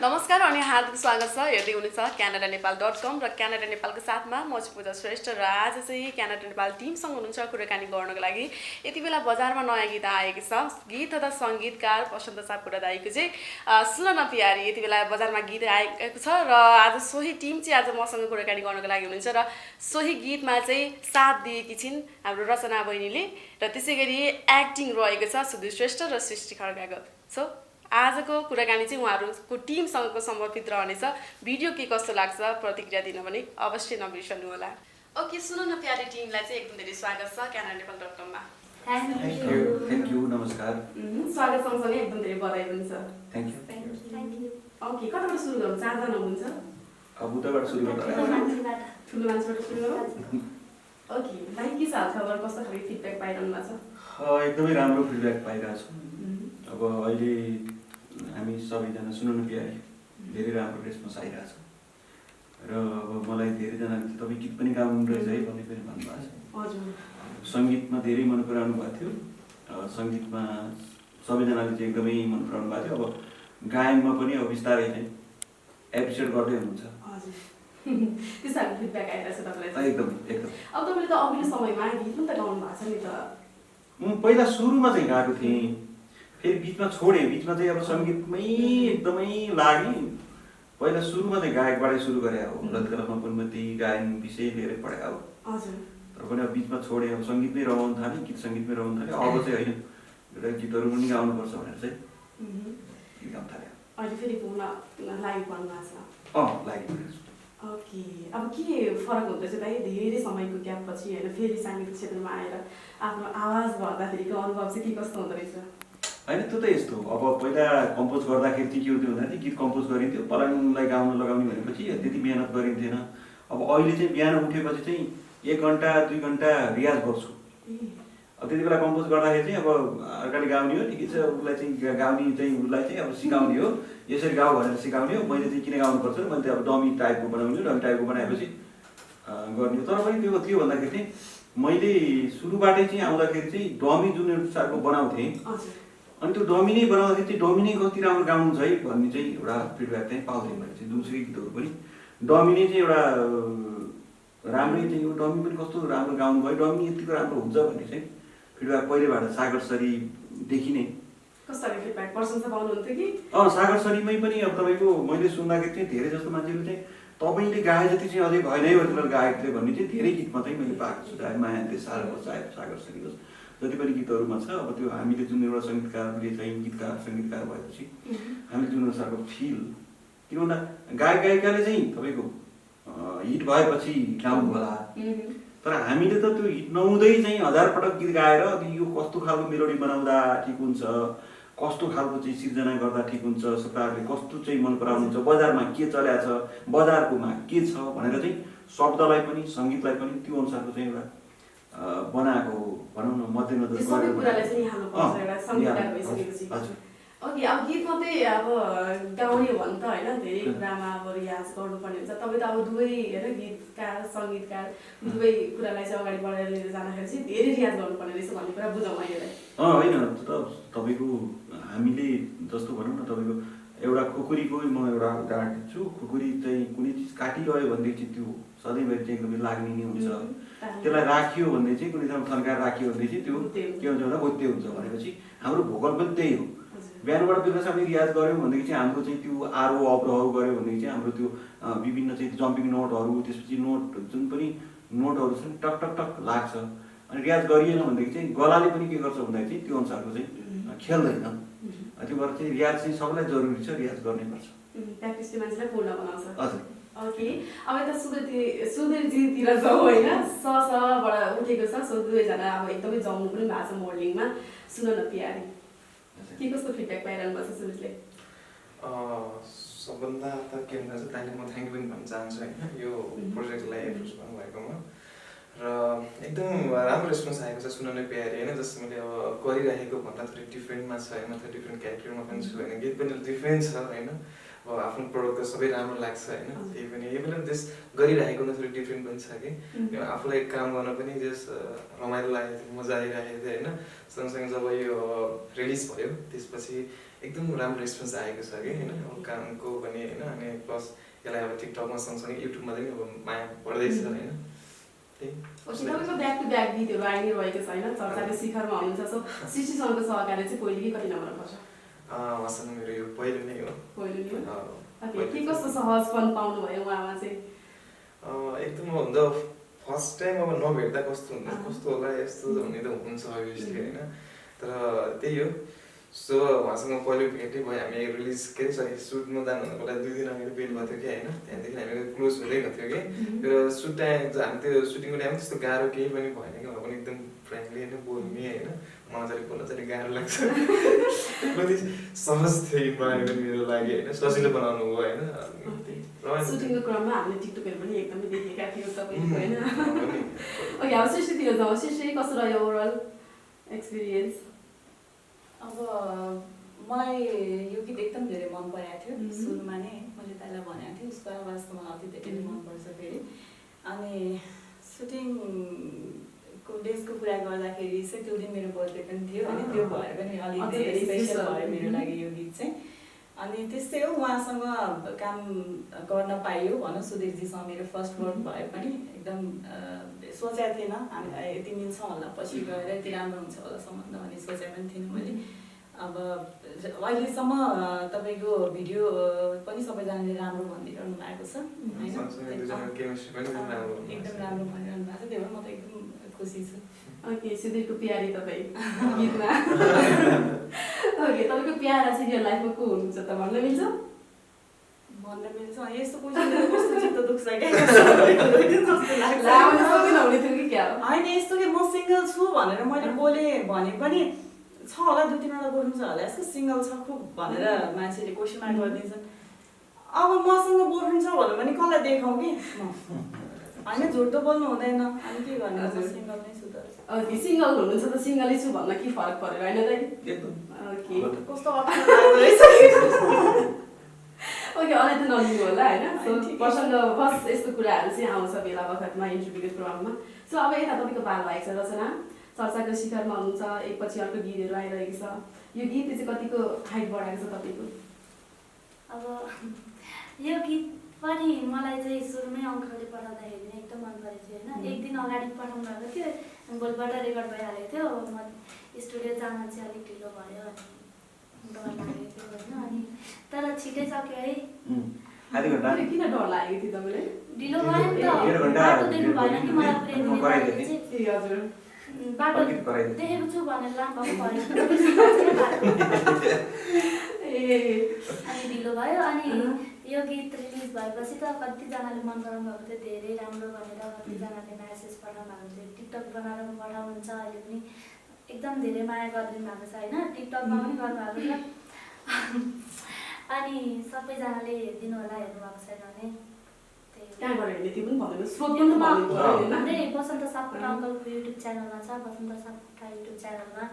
नमस्कार अनि हार्दिक स्वागत छ। हेर्दै हुनुहुन्छ canada-nepal.com र क्यानाडा नेपालको साथमा म चाहिँ पूजा श्रेष्ठ र आज चाहिँ क्यानाडा नेपाल टिमसँग हुनुहुन्छ कुराकानी गर्नको लागि। यति बेला बजारमा नयाँ गीत आएको छ। गीत तथा सङ्गीतकार वसन्त सापकोटा दाइको चाहिँ सुन न प्यारी यति बेला बजारमा गीत आएको छ र आज सोही टिम चाहिँ आज मसँग कुराकानी गर्नको लागि हुनुहुन्छ र सोही गीतमा चाहिँ साथ दिएकी छिन् हाम्रो रचना बहिनीले र त्यसै गरी एक्टिङ रहेको छ सुधीर श्रेष्ठ र सृष्टि खड्काको। सो आजको कुराकानी चाहिँ उहाँहरूको टिमसँगको समर्पित रहनेछ। भिडियो के कस्तो लाग्छ प्रतिक्रिया दिन पनि अवश्य नबिर्सनु होला। ओके, सुन न प्यारी टिमलाई चाहिँ एकदम धेरै स्वागत छ canada-nepal.com-मा। थ्याङ्क यू नमस्कार। स्वागत सँगसँगै एकदम धेरै बधाई पनि छ। Thank you. ओके, कताबाट सुरु गरौँ? चारजना हुनुहुन्छ। उताबाट सुरु गर्दा ठुलो मान्छेबाट सुरु गरौँ। ओके, भाइ के छ हालखबर? कस्तो खालको फिडब्याक पाइरहनु भएको छ? एकदमै राम्रो फिडब्याक पाइरहेको छु। अब अहिले हामी सबैजना सुन न प्यारी धेरै राम्रो रेस्पोन्स आइरहेछ र अब मलाई धेरैजनाले चाहिँ तपाईँ गीत पनि गाउनु रहेछ है भन्ने पनि भन्नुभएको छ। सङ्गीतमा धेरै मन पराउनु भएको थियो। सङ्गीतमा सबैजनाले चाहिँ एकदमै मन पराउनु भएको थियो। अब गायनमा पनि अब बिस्तारै चाहिँ एप्रिसिएट गर्दै हुनुहुन्छ। त्यस्तो खालको फिडब्याक आइरहेछ तपाईँलाई? एकदम एकदम। अब तपाईँले त अघिल्लो समयमा गीत पनि त गाउनु भएको छ नि त? पहिला सुरुमा चाहिँ गाएको थिएँ, फेरि बिचमा छोडेँ। बिचमा चाहिँ अब सङ्गीतमै एकदमै लागेँ। पहिला सुरुमा चाहिँ गायकबाटै सुरु गरेँ। अब ललितकलामा पनि म त्यही गायन विषय लिएरै पढेँ। अब तर पनि अब बिचमा छोडेँ। अब सङ्गीतमै रमाउनु थालेँ, गीत सङ्गीतमै रमाउनु थालेँ। अब चाहिँ होइन, एउटा गीतहरू पनि गाउनुपर्छ भनेर चाहिँ गीत गाउनु थालेँ। अहिले फेरि पुग्न लागिपर्नु भएको छ? लागेको छु। ओके, अब के फरक हुँदैछ दाइ धेरै समयको ग्यापपछि होइन फेरि साङ्गीतिक क्षेत्रमा आएर आफ्नो आवाज भर्दाखेरिको अनुभव चाहिँ के कस्तो हुँदो रहेछ? होइन, त्यो त यस्तो। अब पहिला कम्पोज गर्दाखेरि चाहिँ के हुन्थ्यो भन्दाखेरि गीत कम्पोज गरिन्थ्यो, पलाङलाई गाउन लगाउने भनेपछि त्यति मिहिनेत गरिन्थेन। अब अहिले चाहिँ बिहान उठेपछि चाहिँ 1 घन्टा 2 घन्टा रियाज गर्छु। अब त्यति बेला कम्पोज गर्दाखेरि चाहिँ अब अर्काले गाउने हो, ठिकै छ, उसलाई चाहिँ गाउने चाहिँ उसलाई चाहिँ अब सिकाउने हो, यसरी गाऊ भनेर सिकाउने हो। मैले चाहिँ किन गाउनुपर्छ, मैले चाहिँ अब डमी टाइपको बनाउने हो, डमी टाइपको बनाएपछि गर्ने हो। तर पनि त्यो के भन्दाखेरि चाहिँ मैले सुरुबाटै चाहिँ आउँदाखेरि चाहिँ डमी जुन अनुसारको बनाउँथेँ, अनि त्यो डमी नै बनाउँदाखेरि चाहिँ डमी नै कति राम्रो गाउनुहुन्छ है भन्ने चाहिँ एउटा फिडब्याक चाहिँ पाउँथेँ। मैले चाहिँ जुनसुकै गीतहरू पनि डमी नै चाहिँ एउटा राम्रै चाहिँ यो डमी पनि कस्तो राम्रो गाउनु भयो, डमी यतिको राम्रो हुन्छ भन्ने चाहिँ फिडब्याक पहिलेबाट सागर सरीदेखि नै। कस्तो फिडब्याक प्रशंसा पाउनुहुन्थ्यो कि? सागर सरीमै पनि अब तपाईँको मैले सुन्दाखेरि चाहिँ धेरै जस्तो मान्छेले चाहिँ तपाईँले गाए जति चाहिँ अझै भएन है ओरिजिनल गायक थियो भन्ने चाहिँ धेरै गीतमा चाहिँ मैले पाएको छु। चाहे मायाले सार होस्, चाहे सागर सरी होस्, जति पनि गीतहरूमा छ। अब त्यो हामीले जुन एउटा सङ्गीतकारले चाहिँ सङ्गीतकार भएपछि हामीले जुन अनुसारको फिल, किन भन्दा गायक गायिकाले चाहिँ तपाईँको हिट भएपछि गाउनु होला, तर हामीले त त्यो हिट नहुँदै चाहिँ 1000 पटक गीत गाएर यो कस्तो खालको मेलोडी बनाउँदा ठिक हुन्छ, कस्तो खालको चाहिँ सिर्जना गर्दा ठिक हुन्छ, श्रोताहरूले कस्तो चाहिँ मन पराउनुहुन्छ, बजारमा के चलेको छ, बजारकोमा के छ भनेर चाहिँ शब्दलाई पनि सङ्गीतलाई पनि त्यो अनुसारको चाहिँ एउटा बनाएको भनौँ न मध्यनजर गरेर। ओके, अब गीत मात्रै अब गाउने हो भने त होइन धेरै कुरामा अब रियाज गर्नुपर्ने हुन्छ। तपाईँ त अब दुवै होइन गीतकार सङ्गीतकार दुवै कुरालाई चाहिँ अगाडि बढाएर लिएर जाँदाखेरि चाहिँ धेरै रियाज गर्नुपर्ने रहेछ भन्ने कुरा बुझौँ अहिलेलाई। होइन, त तपाईँको हामीले जस्तो भनौँ न, तपाईँको एउटा खुकुरीको म एउटा उदाहरण दिन्छु। खुकुरी चाहिँ कुनै चिज काटिरह्यो भनेदेखि त्यो सधैँभरि चाहिँ एकदमै लाग्ने नै हुन्छ। त्यसलाई राखियो भने चाहिँ कुनै ठाउँ थन्काएर राखियो भने चाहिँ त्यो के हुन्छ भन्दा गोत्ते हुन्छ। भनेपछि हाम्रो भोकल पनि त्यही हो। बिहानबाट बेलुकासम्म रियाज गऱ्यौँ भनेदेखि चाहिँ हाम्रो चाहिँ त्यो आरो अवरोहहरू गऱ्यो भनेदेखि चाहिँ हाम्रो त्यो विभिन्न चाहिँ जम्पिङ नोटहरू, त्यसपछि नोट जुन पनि नोटहरू छन् टक टक टक लाग्छ। अनि रियाज गरिएन भनेदेखि चाहिँ गलाले पनि के गर्छ भन्दाखेरि चाहिँ त्यो अनुसारको चाहिँ खेल्दैन। त्यो भएर चाहिँ रियाज चाहिँ सबैलाई जरुरी छ, रियाज गर्नैपर्छ। प्र्याक्टिसले मान्छेलाई पूर्ण बनाउँछ। हजुर। ओके, अब यता सुधीरजीतिर जाउँ होइन। सबाट उठेको छ। सो दुवैजना अब एकदमै जम्नु पनि भएको छ मोडलिङमा। सुन न प्यारी के कस्तो फिडब्याक पाइरहनु भएको छ सुधीरले? सबभन्दा त के भन्छ ताइले म थ्याङ्क यू पनि भन्न चाहन्छु होइन यो प्रोजेक्टलाई एप्रोच गर्नुभएकोमा। र एकदम राम्रो रेस्पोन्स आएको छ सुन न प्यारी होइन। जस्तो मैले अब गरिरहेको भन्दा थोरै डिफ्रेन्टमा छ होइन, थोरै डिफ्रेन्ट क्यारेक्टरमा पनि छु होइन। गीत पनि डिफ्रेन्ट छ होइन। अब आफ्नो प्रोडक्ट त सबै राम्रो लाग्छ होइन। त्यही पनि यो पनि जस गरिरहेको थोरै डिफ्रेन्ट पनि छ कि आफूलाई काम गर्न पनि जस रमाइलो लागेको थियो, मजा आइरहेको थियो होइन। सँगसँगै जब यो रिलिज भयो त्यसपछि एकदम राम्रो रेस्पोन्स आएको छ कि होइन अब कामको पनि होइन अनि प्लस यसलाई अब टिकटकमा सँगसँगै युट्युबमा पनि अब माया बढ्दैछ होइन तपाईँको ब्याक टु ब्याक गीतहरू आइ नै रहेको छ होइन चर्चाको शिखरमा हुनुहुन्छ सो सृष्टिसँगको सहकार्य चाहिँ पहिले कि कति नम्बर पर्छ उहाँसँग मेरो यो पहिलो नै हो के कस्तो सहजपन पाउनुभयो उहाँमा चाहिँ एकदम भन्दा फर्स्ट टाइम अब नभेट्दा कस्तो हुन्छ कस्तो होला यस्तो हुने त हुन्छ अभियसली होइन तर त्यही हो सो उहाँसँग पहिलो भेटै भयो हामी रिलिज के अरे सरी सुटमा जानुभन्दा पहिला 2 दिन अगाडि भेट भएको थियो कि होइन त्यहाँदेखि हामी क्लोज हुँदै गएको थियो कि र सुट टाइम हामी त्यो सुटिङको टाइममा त्यस्तो गाह्रो केही पनि भएन कि उहाँ पनि एकदम फ्रेन्डली होइन बोल्ने होइन मजाले बोल्न चाहिँ गाह्रो लाग्छ कति सहज थियो इन्भाइरोमेन्ट मेरो लागि होइन सजिलो बनाउनु हो होइन सुटिङको क्रममा हामीले टिकटकहरू पनि एकदमै देखेका थियौँ तपाईँको होइन ओके अब सृष्टितिर जाउँ सृष्टि कस्तो रह्यो ओभरअल एक्सपिरियन्स अब मलाई यो गीत एकदम धेरै मन परेको थियो सुरुमा नै मैले त्यसलाई भनेको थिएँ उसको आवाजको मलाई अति धेरै मनपर्छ फेरि अनि सुटिङको डेजको कुरा गर्दाखेरि चाहिँ त्यो दिन मेरो बर्थडे पनि थियो अनि त्यो भएर पनि अलिक धेरै स्पेसल भयो मेरो लागि यो गीत चाहिँ अनि त्यस्तै हो उहाँसँग काम गर्न पाइयो भनौँ सुधीरजीसँग मेरो फर्स्ट वर्क भए पनि एकदम सोचेको थिएन हामीलाई यति मिल्छ होला पछि गएर यति राम्रो हुन्छ होला सम्बन्ध भन्ने सोचेको पनि थिइनँ मैले अब अहिलेसम्म तपाईँको भिडियो पनि सबैजनाले राम्रो भनिदिइरहनु भएको छ एकदम राम्रो भनिरहनु भएको छ त्यही भएर म त एकदम खुसी छु ओके सुधीरको प्यारी तपाईँ गीतमा ओके तपाईँको प्यारा चाहिँ रियल लाइफमा को हुनुहुन्छ त भन्न मिल्छ भन्न मिल्छ यस्तो क्वेसन कस्तो चित्त दुख्छ क्या होइन यस्तो कि म सिङ्गल छु भनेर मैले बोलेँ भने पनि छ होला 2-3वटा बोल्नु छ होला यसको सिङ्गल छ खुब भनेर मान्छेले क्वेसन मार्क गरिदिन्छन् अब मसँग बोल्नु छ भन्नु पनि कसलाई देखाउँ कि होइन झुट त बोल्नु हुँदैन अनि के गर्ने म सिङ्गल नै छु त ओके सिङ्गल हुनुहुन्छ त सिङ्गलै छु भन्न के फरक परेर होइन त ओके कस्तो अप्ठ्यारो लाग्दो रहेछ ओके अझै त नलिनु होला होइन सो प्रसङ्ग बस यस्तो कुराहरू चाहिँ आउँछ बेला बखतमा इन्टरभ्यूको प्रोग्राममा सो अब यता तपाईँको पाल भएको छ रचना चर्चाको शिखरमा हुनुहुन्छ एकपछि अर्को गीतहरू आइरहेको छ यो गीतले चाहिँ कतिको हाइट बढाएको छ तपाईँको अब यो गीत पनि मलाई चाहिँ सुरुमै अङ्कलले पठाउँदाखेरि नै एकदम मन परेको थियो होइन एक दिन अगाडि पठाउनु भएको थियो भोलिपल्ट रेकर्ड भइहालेको थियो म स्टुडियो जान चाहिँ अलिक ढिलो भयो अनि डर लागेको थियो होइन अनि तर छिटै सक्यो है किन डर लागेको थियो तपाईँले ढिलो भयो नि त बाटो देख्नु भएन कि मलाई पुऱ्याइदिनु बाटो देखेको छु भनेर लानुभएको पऱ्यो अनि ढिलो भयो अनि यो गीत रिलिज भएपछि त कतिजनाले मन पराउनु भएको थियो धेरै राम्रो भनेर कतिजनाले म्यासेज पठाउनु भएको थियो टिकटक बनाएर पठाउनुहुन्छ अहिले पनि एकदम धेरै माया गरिदिनु भएको छ होइन टिकटकमा पनि गर्नुभएको छ अनि सबैजनाले हेरिदिनु होला हेर्नु भएको छैन भने हाम्रै बसन्त सापकोटा अङ्कलको युट्युब च्यानलमा छ बसन्त सापकोटा युट्युब च्यानलमा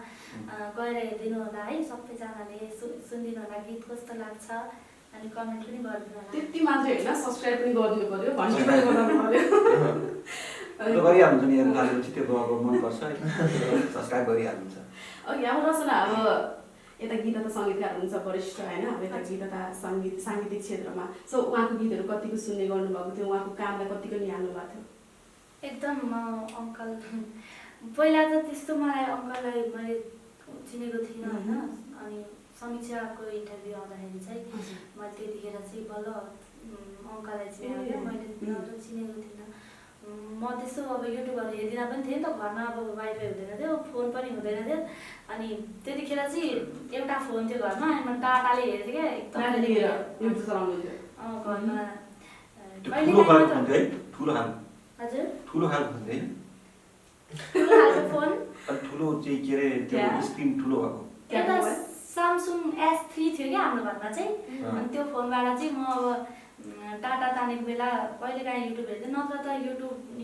गएर हेरिदिनु होला है सबैजनाले सुनिदिनु होला गीत कस्तो लाग्छ अनि कमेन्ट पनि गरिदिनु होला त्यति मात्रै होइन सब्सक्राइब पनि गरिदिनु पर्यो घन्टी पनि बनाउनु पर्यो गरिहाल्नुहुन्छ नि हेर्नु थालेपछि त्यो अब मनपर्छ सब्सक्राइब गरिहाल्नुहुन्छ ओके अब रचना अब यता गीता त सङ्गीतकार हुनुहुन्छ वरिष्ठ होइन अब यता गीता त साङ्गीतिक क्षेत्रमा सो उहाँको गीतहरू कतिको सुन्ने गर्नुभएको थियो उहाँको कामलाई कतिको निहाल्नु भएको थियो एकदम अङ्कल पहिला त त्यस्तो मलाई अङ्कललाई मैले चिनेको थिइनँ होइन अनि समीक्षाको इन्टरभ्यू आउँदाखेरि चाहिँ मैले त्यतिखेर चाहिँ बल्ल अङ्कललाई चिनेको थिएँ मैले चिनेको थिइनँ म त्यस्तो अब युट्युबहरू हेर्दिनँ पनि थिएँ नि त घरमा अब वाइफाई हुँदैन थियो फोन पनि हुँदैन थियो अनि त्यतिखेर चाहिँ एउटा फोन थियो घरमा अनि म डाटाले हेर्थेँ क्या एकदम घरमा हजुर ठुलो खालको फोन ठुलो चाहिँ के अरे त्यो स्क्रिन ठुलो भएको एउटा सामसुङ S3 थियो क्या हाम्रो घरमा चाहिँ अनि त्यो फोनबाट चाहिँ म अब डाटा तानेको बेला कहिले काहीँ युट्युब हेर्थेँ नत्र त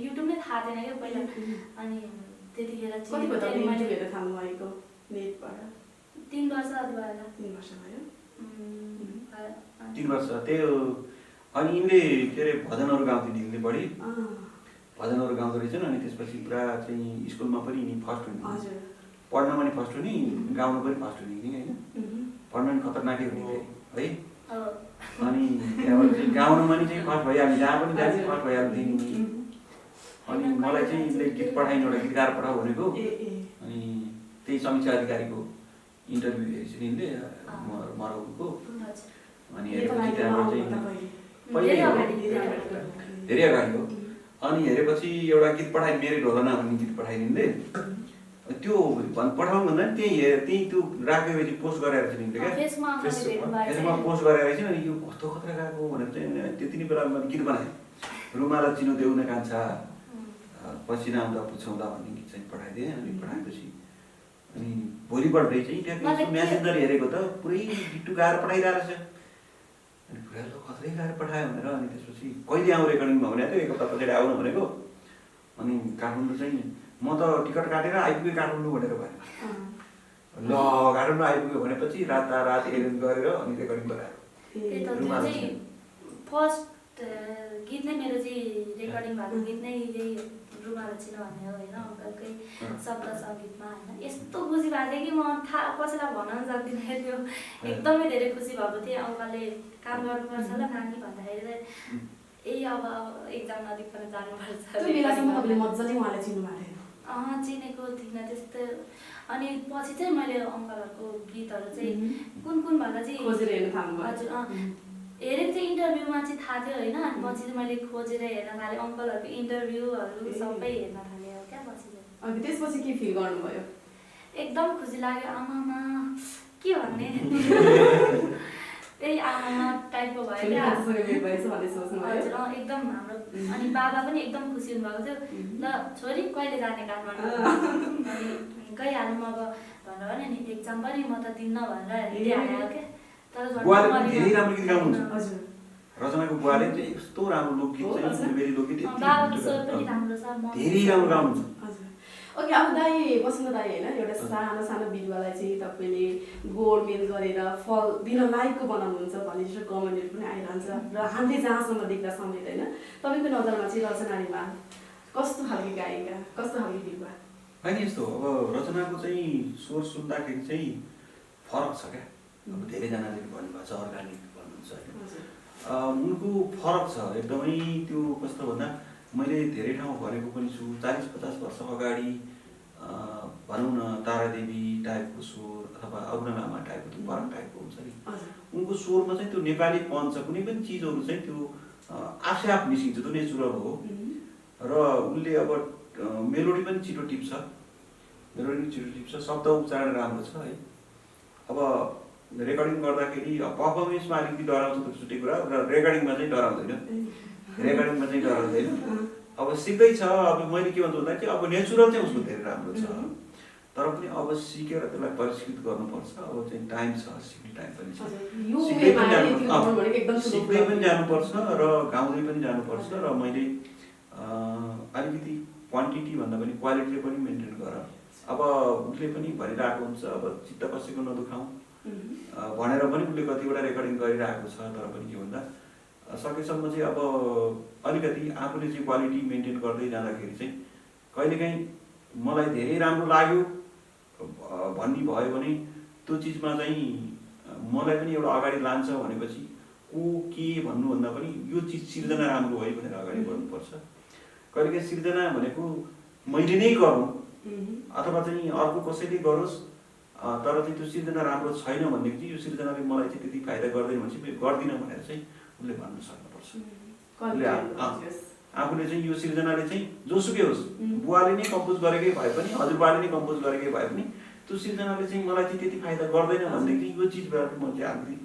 युट्युब नै थाहा थिएन क्या पहिला अनि त्यतिखेर चाहिँ 3 वर्ष जति भयो 3 वर्ष भयो 3 वर्ष त्यो अनि यिनले के अरे भजनहरू गाउँथे दिदीले बढी भजनहरू गाउँदो रहेछन् अनि त्यसपछि पुरा चाहिँ स्कुलमा पनि यिनी फर्स्ट हुने पढ्नमा पनि फर्स्ट हुने गाउनु पनि फर्स्ट हुने होइन पढ्न नि खतरनाकै हुने है। अब अनि त्यहाँबाट चाहिँ गाउनुमा नि चाहिँ फर्स्ट भइहाल्ने, जहाँ पनि जाने फर्स्ट भइहाल्थेँ नि। अनि मलाई चाहिँ उसले गीत पठाइन्, एउटा गीत गाएर पठाऊ भनेको। अनि त्यही समीक्षा अधिकारीको इन्टरभ्यू हेरेपछि यिनले मरौको। अनि हेरेपछि त्यहाँबाट चाहिँ धेरै अगाडि हो। अनि हेरेपछि एउटा गीत पठाइन्, मेरै ढोलना भन्ने गीत पठाइन् यिनले। त्यो पठाउनु भन्दा नि त्यही त्यो राखेपछि पोस्ट गरेर चाहिँ यिनले क्या फेसबुकमा पोस्ट गरेर चाहिँ अनि यो कस्तो खतरा गएको भनेर चाहिँ त्यति नै बेला मैले गीत बनाएँ। रुमाला चिनो देऊ न कान्छा पसिना आउँदा पुछाउँदा भन्ने गीत चाहिँ पठाइदिएँ। अनि पठाएपछि अनि भोलिपल्टै चाहिँ त्यहाँ म्यासेन्जर हेरेको त पुरै गिट्टु गाएर पठाइरहेको रहेछ। अनि पुरा ल खतरै गाएर पठायो भनेर। अनि त्यसपछि कहिले आउँ रेकर्डिङमा भनेको थियो, 1 हप्ता पछाडि आउनु भनेको। अनि काठमाडौँ चाहिँ म त टिकट काटेर आइपुगेँ काठमाडौँ भनेर भयो। ल काठमाडौँ आइपुग्यो भनेपछि रात एरेन्ज गरेर अनि रेकर्डिङ गरायो। फर्स्ट गीत नै मेरो चाहिँ रेकर्डिङ भएको गीत नै यही रुमाला चिनो भन्ने हो होइन, अङ्कलकै शब्द सङ्गीतमा होइन। यस्तो खुसी भएको थियो कि म थाहा कसैलाई भन्न सक्दिनँ। त्यो एकदमै धेरै खुसी भएको थिएँ। अङ्कलले काम गर्नुपर्छ ल नानी भन्दाखेरि चाहिँ अब एक्जाम नजिक पनि जानुपर्छ। त्यो बेलासम्म तपाईँले मजाले उहाँलाई चिन्नु भएको थियो? चिनेको थिइनँ त्यस्तो। अनि पछि चाहिँ मैले अङ्कलहरूको गीतहरू चाहिँ कुन भन्दा चाहिँ खोजेर हेर्न थाल्नुभयो? हजुर हेरेको चाहिँ इन्टरभ्यूमा चाहिँ थाहा थियो होइन। अनि पछि चाहिँ मैले खोजेर हेर्न थालेँ, अङ्कलहरूको इन्टरभ्यूहरू सबै हेर्न थालेँ हो क्या पछि चाहिँ। अनि त्यसपछि के फिल गर्नुभयो? एकदम खुसी लाग्यो। आमामा के भन्ने त्यही आमामा टाइपको भयो क्या। हजुर एकदम हाम्रो अनि बाबा पनि एकदम खुसी हुनुभएको थियो। ल छोरी कहिले जाने काठमाडौँ? अनि गइहालौँ अब भनेर भने नि एक्जाम पनि म त दिन्न भनेर दिइहाल्यो क्या। बुवाले पनि धेरै राम्रो गीत गाउनुहुन्छ। रचनाको बुवाले चाहिँ यस्तो राम्रो लोकगीत चाहिँ बेली लोकगीत बाबाको स्वर पनि राम्रो छ, धेरै राम्रो गाउनुहुन्छ। ओके, अब दाइ वसन्त दाइ होइन, एउटा सानो बिरुवालाई चाहिँ तपाईँले गोडमेल गरेर फल दिन लायकको बनाउनुहुन्छ भन्ने जस्तो कमेन्टहरू पनि आइरहन्छ र हामीले जहाँसम्म देख्दा समेत होइन। तपाईँको नजरमा चाहिँ रचनामा कस्तो खालको गायिका, कस्तो खालको बिरुवा? होइन यस्तो अब रचनाको चाहिँ स्वर सुन्दाखेरि चाहिँ फरक छ क्या। अब धेरैजनाले भन्नुभएको छ अर्गानिक भन्नुहुन्छ होइन, उनको फरक छ एकदमै। त्यो कस्तो भन्दा मैले धेरै ठाउँ भनेको पनि छु, 40-50 वर्ष अगाडि भनौँ न तारादेवी टाइपको स्वर अथवा अरुणा लामा टाइपको त्यो फरक टाइपको हुन्छ नि। उनको स्वरमा चाहिँ त्यो नेपालीपन छ, कुनै पनि चिजहरू चाहिँ त्यो आफै आफ निस्किन्छ, त्यो नेचुरल हो। र उनले अब मेलोडी पनि छिटो टिप्छ, शब्द उच्चारण राम्रो छ है। अब रेकर्डिङ गर्दाखेरि पर्फर्मेन्समा अलिकति डराउँछ त छुट्टै कुरा, र रेकर्डिङमा चाहिँ डराउँदैन। अब सिक्दैछ। अब मैले के भन्छु भन्दाखेरि अब नेचुरल चाहिँ उसको धेरै राम्रो छ, तर पनि अब सिकेर त्यसलाई परिष्कृत गर्नुपर्छ। अब चाहिँ टाइम छ, सिक्ने टाइम पनि छ, सिक्दै पनि जानुपर्छ र गाउँदै पनि जानुपर्छ। र मैले अलिकति क्वान्टिटी भन्दा पनि क्वालिटीले पनि मेन्टेन गर। अब उसले पनि भनिरहेको हुन्छ अब चित्त कसैको नदुखाउँ भनेर पनि उसले कतिवटा रेकर्डिङ गरिरहेको छ। तर पनि के भन्दा सकेसम्म चाहिँ अब अलिकति आफूले चाहिँ क्वालिटी मेन्टेन गर्दै जाँदाखेरि चाहिँ कहिलेकाहीँ मलाई धेरै राम्रो लाग्यो भन्ने भयो भने त्यो चिजमा चाहिँ मलाई पनि एउटा अगाडि लान्छ भनेपछि को के भन्नुभन्दा पनि यो चिज सिर्जना राम्रो है भनेर अगाडि बढ्नुपर्छ। कहिलेकाहीँ सिर्जना भनेको मैले नै गरौँ अथवा चाहिँ अर्को कसैले गरोस्, तर चाहिँ त्यो सिर्जना राम्रो छैन भनेदेखि चाहिँ यो सिर्जनाले मलाई चाहिँ त्यति फाइदा गर्दैन भनेपछि गर्दिनँ भनेर चाहिँ उसले भन्न सक्नुपर्छ। आफूले चाहिँ यो सिर्जनाले चाहिँ जोसुकै होस्, बुवाले नै कम्पोज गरेकै भए पनि हजुरबाले नै कम्पोज गरेकै भए पनि त्यो सिर्जनाले चाहिँ मलाई चाहिँ त्यति फाइदा गर्दैन भनेदेखि यो चिजबाट म चाहिँ आफूले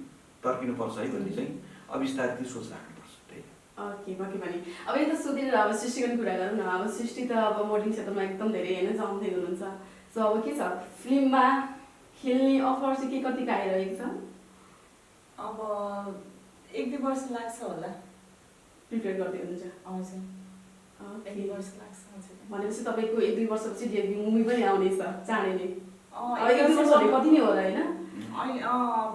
तर्किनुपर्छ है भन्ने चाहिँ अविस्तार त्यो सोच राख्नुपर्छ। ओके भने अब यता सोधेर अब सृष्टिको कुरा गरौँ न। अब सृष्टि त अब मोडलिङ क्षेत्रमा एकदम धेरै होइन जम्दै हुनुहुन्छ। सो अब के छ फिल्ममा खेल्ने अफर चाहिँ के कतिको आइरहेको छ? अब 1-2 वर्ष लाग्छ होला प्रिपेयर गर्दै हुनुहुन्छ? हजुर 1-2 वर्ष लाग्छ। भनेपछि तपाईँको 1-2 वर्षपछि डेब्यू मुभी पनि आउनेछ चाँडै नै। अब 1-2 वर्ष कति नै होला होइन? अब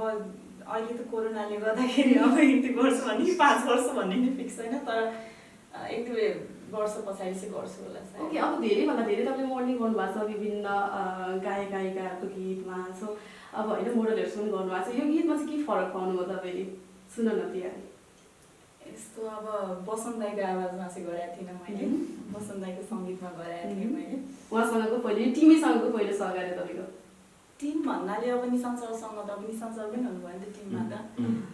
अहिले त कोरोनाले गर्दाखेरि अब 1-2 वर्ष भन्ने 5 वर्ष भन्ने नै फिक्स छैन, तर 1-2 वर्ष पछाडि चाहिँ गर्छु होला सायद। ओके, अब धेरैभन्दा धेरै तपाईँले मोडलिङ गर्नुभएको छ विभिन्न गायक गायिकाहरूको गीतमा। सो अब होइन मोडलहरू पनि गर्नुभएको छ, यो गीतमा चाहिँ के फरक पाउनुभयो तपाईँले? सुन न तिहारी। यस्तो अब बसन्त दाइको आवाजमा चाहिँ गरेको थिइनँ मैले, बसन्त दाइको सङ्गीतमा गरेको थिएँ मैले। उहाँसँगको पहिले टिमीसँगको पहिले सघाएर तपाईँको टिम भन्नाले अब निशान सरसँग त अब निशान सर पनि हुनुभयो नि त टिममा त।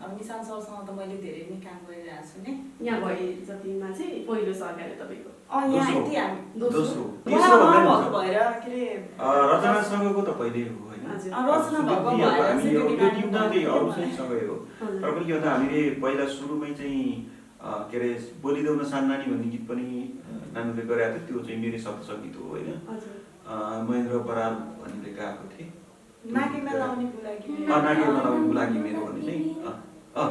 अब निशान सरसँग त मैले धेरै नै काम गरिरहेको छु नि। यहाँ भए जतिमा चाहिँ पहिलो सघाएर तपाईँको यहाँ यति हामी दोस्रो तेस्रो भएको भएर के अरे रचनासँगको त पहिले हो होइन, रचना भएको भएर हामी चाहिँ यो त्यो टिम त त्यही अरूसँगै सँगै हो। तर पनि के भन्दा हामीले पहिला सुरुमै चाहिँ के अरे बोलिदेऊ न सान्नानी भन्ने गीत पनि नानुले गरेको थियो, त्यो चाहिँ मेरै शब्द सङ्गीत हो होइन। महेन्द्र बराल भन्नेले गाएको थिएँ, नाकेमा लाउनेको लागि नाकेमा लाउनेको लागि मेरो भन्ने चाहिँ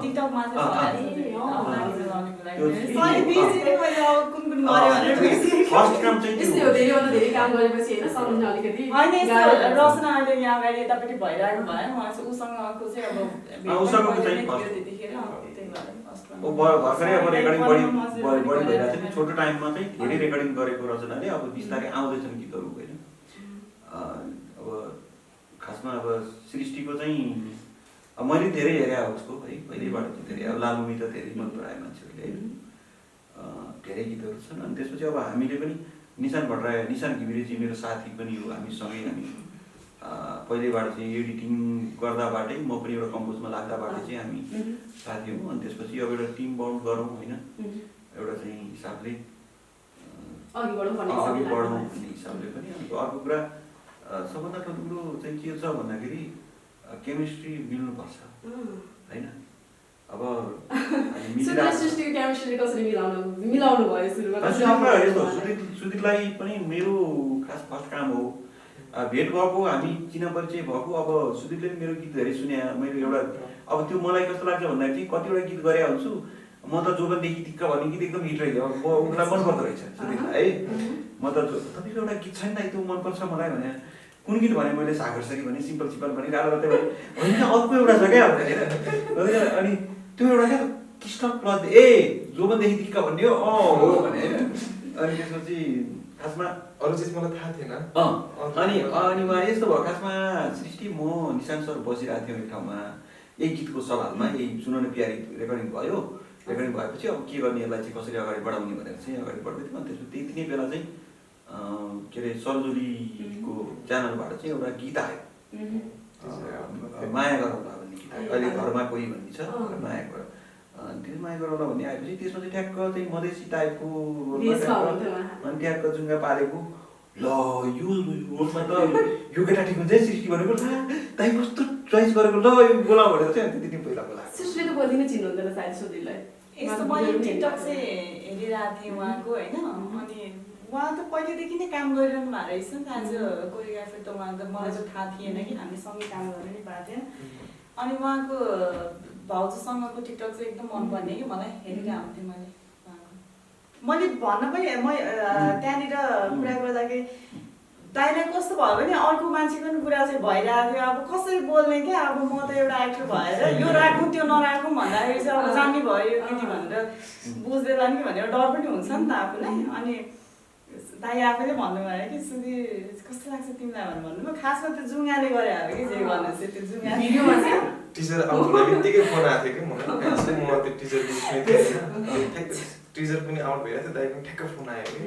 टिकटकमा चाहिँ नाकेमा लाउनेको लागि त्यो सरी बिर्सेँ मैले अब कुन कुन गरे भनेर बिर्सेँ। फर्स्ट काम चाहिँ यस्तै हो, धेरैभन्दा धेरै काम गरेपछि होइन सम्झ्न अलिकति होइन यस्तो रचना अहिले यहाँ अगाडि यतापट्टि भइरहेको भए मलाई चाहिँ उसँगको चाहिँ अब उसँगको चाहिँ त्यतिखेर त्यही भएर फर्स्ट भर्खरै अब रेकर्डिङ बढी भइरहेको थियो नि, छोटो टाइममा चाहिँ धेरै रेकर्डिङ गरेको रचनाले अब बिस्तारै आउँदैछन् गीतहरू होइन। अब खासमा अब सृष्टिको चाहिँ मैले धेरै हेरेँ उसको है, पहिल्यैबाट चाहिँ धेरै अब लालुमी त धेरै मन परायो मान्छेहरूले होइन, धेरै गीतहरू छन्। अनि त्यसपछि अब हामीले पनि निशान भट्टराई, निशान घिमिरेजी मेरो साथी पनि हो, हामीसँगै हामी पहिल्यैबाट चाहिँ एडिटिङ गर्दाबाटै म पनि एउटा कम्पोजमा लाग्दाबाटै चाहिँ हामी साथी हौँ। अनि त्यसपछि अब एउटा टिम बाउन्ड गरौँ होइन, एउटा चाहिँ हिसाबले अघि बढौँ भन्ने हिसाबले पनि। अनि अर्को कुरा सबभन्दा ठुलो कुरो चाहिँ के छ भन्दाखेरि केमिस्ट्री मिल्नुपर्छ होइन। अब सृष्टिको केमिस्ट्री कसरी मिलाउनु भयो सुरुमा? सुदीपलाई पनि मेरो खास फर्स्ट काम हो, भेट भएको, हामी चिना परिचय भएको। अब सुदीपले पनि मेरो गीत धेरै सुने, मैले एउटा अब त्यो मलाई कस्तो लाग्छ भन्दाखेरि चाहिँ कतिवटा गीत गरे हुन्छु म त जोबनदेखि टिक्क भन्ने गीत एकदम हिट रहेछ, अब उसलाई मनपर्दो रहेछ सुदीपलाई है। म त तपाईँको एउटा गीत छैन त्यो मनपर्छ मलाई भने, कुन गीत भने मैले सागर सरी भने, सिम्पल सिम्पल भने, गाह्रो मात्रै भने होइन अर्को एउटा छ क्या भनेर। अनि त्यो एउटा क्या कृष्ण प्लस जोबनदेखि टिक्क भन्ने हो भने होइन। अनि त्यसपछि खासमा अरू चिज मलाई थाहा थिएन। अनि उहाँ यस्तो भयो, खासमा सृष्टि म निशान सर बसिरहेको थियौँ एक ठाउँमा, यही गीतको सवालमा, यही सुन न प्यारी रेकर्डिङ भयो। रेकर्डिङ भएपछि अब के गर्ने, यसलाई चाहिँ कसरी अगाडि बढाउने भनेर चाहिँ अगाडि बढ्दै थियौँ। अनि त्यसपछि त्यति नै बेला चाहिँ के अरे सरजोलीको च्यानलबाट चाहिँ एउटा गीत आयो, माया गरौँला भन्ने गीत आयो। अहिले घरमा कोही भन्ने छ, माया गर, त्यो माया गरौँला भन्ने आएपछि त्यसमा चाहिँ ठ्याक्क चाहिँ मधेसी टाइपको अनि ठ्याक्क जुङ्गा पारेको, ल यो रोलमा त यो केटा ठिक हुन्छ है सृष्टि भनेको, ताई कस्तो चोइस गरेको, ल यो बोलाऊ भनेर चाहिँ त्यति नै पहिला बोलाएको। सृष्टिले त बोल्दिनै चिन्नु हुँदैन सायद सुदीपलाई। यस्तो मैले टिकटक चाहिँ हेरिरहेको थिएँ उहाँको होइन। अनि उहाँ त पहिलेदेखि नै काम गरिरहनु भएको रहेछ नि त। आज कोरियोग्राफर त उहाँ त मलाई चाहिँ थाहा थिएन कि हामी सँगै काम गर्नु नि पाएको थिएन। अनि उहाँको भाउजूसँगको टिकटक चाहिँ एकदम मनपर्ने कि मलाई, हेरिरहेको थिएँ मैले भन्न पनि त्यहाँनिर कुरा गर्दाखेरि दाइलाई कस्तो भयो भने अर्को मान्छेको पनि कुरा चाहिँ भइरहेको थियो। अब कसरी बोल्ने क्या, अब म त एउटा एक्टर भएर यो राखौँ त्यो नराखौँ भन्दाखेरि चाहिँ अब जान्ने भयो यो केटी भनेर बुझ्दैला नि भनेर डर पनि हुन्छ नि त आफूलाई। अनि दाइ आफैले भन्नुभयो कि सुधी कस्तो लाग्छ तिमीलाई भनेर भन्नुभयो। खासमा त्यो जुङ्गाले गरे हो कि जे गर्नु चाहिँ त्यो जुङ्गा भिडियोमा चाहिँ टिचर आउनु बित्तिकै फोन आएको थियो कि मलाई, म त्यो टिचर टिजर पनि आउट भइरहेको थियो, दाइ पनि ठ्याक्क फोन आयो कि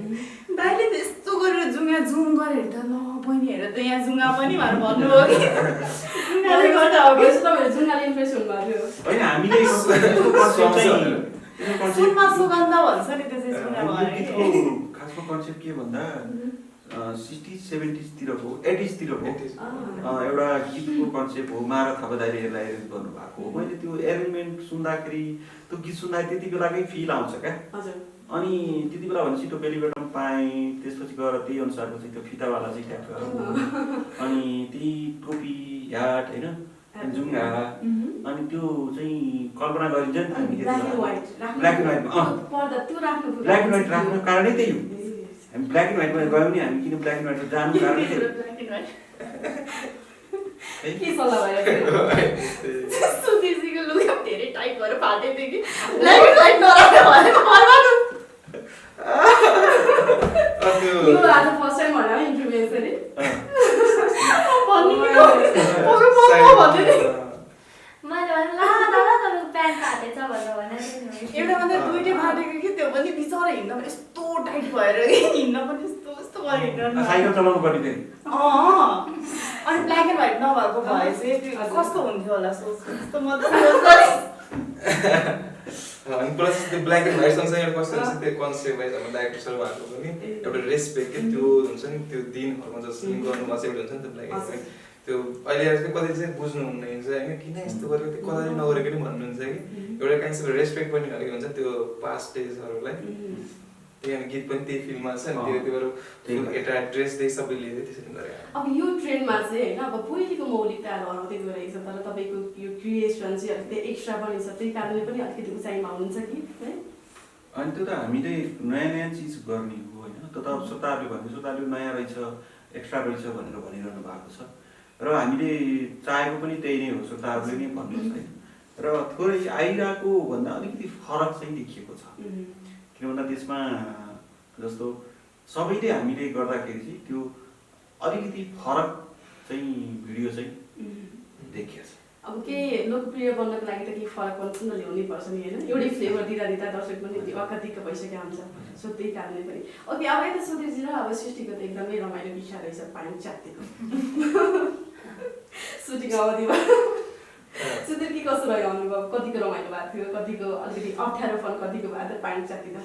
दाइले त यस्तो गरेर जुङ्गा जुम गरेर त ल बहिनी हेर त यहाँ जुङ्गा पनि भनेर भन्नुभयो कि जुङ्गाले गर्दा हो कि तपाईँहरू जुङ्गाले इम्प्रेस हुनुभएको थियो होइन। हामीले सुनमा सुगन्ध भन्छ नि त्यो चाहिँ जुङ्गा भयो। खासमा कन्सेप्ट के भन्दा 60s 70sतिरको 80sतिरको एउटा गीतको कन्सेप्ट हो। मारा थापा दाइले यसलाई एरेन्ज गर्नुभएको हो। मैले त्यो एरेन्जमेन्ट सुन्दाखेरि, त्यो गीत सुन्दाखेरि त्यति बेलाकै फिल आउँछ क्या। अनि त्यति बेला भने छिटो बेलीबटम पाएँ, त्यसपछि गएर त्यही अनुसारको चाहिँ त्यो फितावाला चाहिँ ट्याक्क, अनि त्यही टोपी ह्याट होइन जुङ्गा, अनि त्यो चाहिँ कल्पना गरिन्छ नि त हामी ब्ल्याक एन्ड व्हाइट राख्नु कारणै त्यही हो। हामी ब्ल्याक एन्ड व्हाइटमा गयौँ नि, हामी किन ब्ल्याक एन्ड व्हाइटमा जानु कारणै त्यही के सल्लाह भयो सुधीरजीको लुगा धेरै टाइट भएर फाटेको थियो कि ब्ल्याक एन्ड व्हाइट नराख्नु भनेको एउटा मात्रै दुईटै फाटेको कि त्यो पनि बिचरा हिँड्न पनि यस्तो टाइट भएर हिँड्न पनि यस्तो यस्तो गरेर हिँड्न साइकल चलाउनु पर्ने फेरि अनि ब्ल्याक एन्ड व्हाइट नभएको भए चाहिँ त्यो कस्तो हुन्थ्यो होला सोच्नु यस्तो म त सोच्दै अनि प्लस त्यो ब्ल्याक एन्ड व्हाइट सँगसँगै एउटा कस्तो हुन्छ त्यो कन्सेप्ट वाइज हाम्रो डाइरेक्टर सर उहाँको पनि एउटा रेस्पेक्ट के त्यो हुन्छ नि त्यो दिनहरूमा जसरी गर्नु अचेल हुन्छ नि त्यो ब्ल्याक एन्ड व्हाइट त्यो अहिले चाहिँ कति चाहिँ बुझ्नुहुन्न हुन्छ होइन किन यस्तो गरेको त्यो कतै नगरेको नि भन्नुहुन्छ कि एउटा काइन्ड अफ रेस्पेक्ट पनि गरेको हुन्छ त्यो पास्ट डेजहरूलाई त्यही अनि गीत पनि त्यही फिल्ममा छ नि त्यो एउटा ड्रेसदेखि सबै लिँदै त्यसरी गरे अब यो ट्रेन्डमा चाहिँ होइन अब पहिलेको मौलिकताहरू हराउँदै गइरहेको छ तर तपाईँको यो क्रिएसन चाहिँ अलिकति एक्स्ट्रा पनि छ त्यही कारणले पनि अलिकति उचाइमा हुनुहुन्छ कि है अनि त्यो त हामीले नयाँ नयाँ चिज गर्ने हो होइन त्यो त अब श्रोताहरूले भन्ने श्रोताले नयाँ रहेछ एक्स्ट्रा रहेछ भनेर भनिरहनु भएको छ र हामीले चाहेको पनि त्यही नै हो श्रोताहरूले नै भन्नुहोस् होइन र थोरै आइरहेको भन्दा अलिकति फरक चाहिँ देखिएको छ किन भन्दा त्यसमा जस्तो सबैले हामीले गर्दाखेरि चाहिँ त्यो अलिकति फरक चाहिँ भिडियो चाहिँ देखिएको छ अब केही लोकप्रिय बन्नको लागि त केही फरक पनि सुन्न ल्याउनै पर्छ नि होइन एउटै फ्लेभर दिँदा दर्शक पनि अकतिक्क भइसकेको हुन्छ सो त्यही कारणले पनि ओके अब यता सुधीरजी र अब सृष्टिको त एकदमै रमाइलो इच्छा रहेछ पानी च्यात्तिको सुटिङ अवधिमा सुधीर के कसो रह्यो अनुभव कतिको रमाइलो भएको थियो कतिको अलिकति अप्ठ्यारोपन कतिको भएको थियो पानी च्यात्तिँदा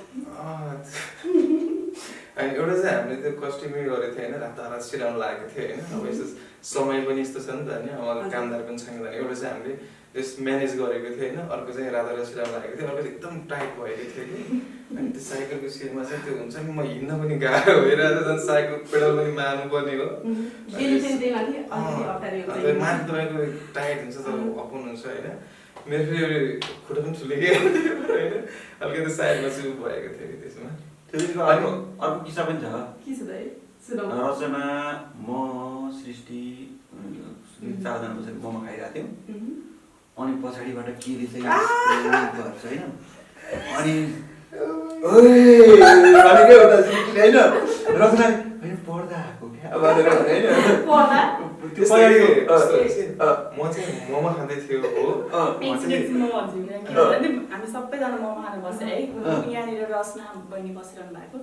अनि एउटा चाहिँ हामीले त्यो कस्ट्युमै गरेको थियो होइन रातारात सिलाउनु लागेको थियो होइन अब यस्तो समय पनि यस्तो छ नि त होइन अब कामदार पनि छैन भने एउटा चाहिँ हामीले त्यस म्यानेज गरेको थियो होइन अर्को चाहिँ रातारात सिलाउनु लागेको थियो अर्को एकदम टाइट भइरहेको थियो कि अनि त्यो साइकलको सिलमा चाहिँ त्यो हुन्छ नि म हिँड्न पनि गाह्रो भइरहेको थियो झन् साइकल पेडल पनि मार्नु पर्ने हो माथि तपाईँको टाइट हुन्छ तर अपन हुन्छ होइन मेरो फेरि खुट्टा पनि ठुलेकै होइन अलिकति साइडमा चाहिँ भएको थियो कि त्यसमा अर्को किस्सा पनि छ रचना म सृष्टि चारजना बसेर मोमो खाइरहेको थियौँ अनि पछाडिबाट केले चाहिँ गर्छ होइन अनि के हो त सृष्टिले होइन रचना होइन पढ्दा आएको क्या भनेर होइन म चाहिँ मोमो खाँदै थियो हो हामी सबैजना मोमो खानु बस्छ है यहाँनिर रचना बहिनी बसिरहनु भएको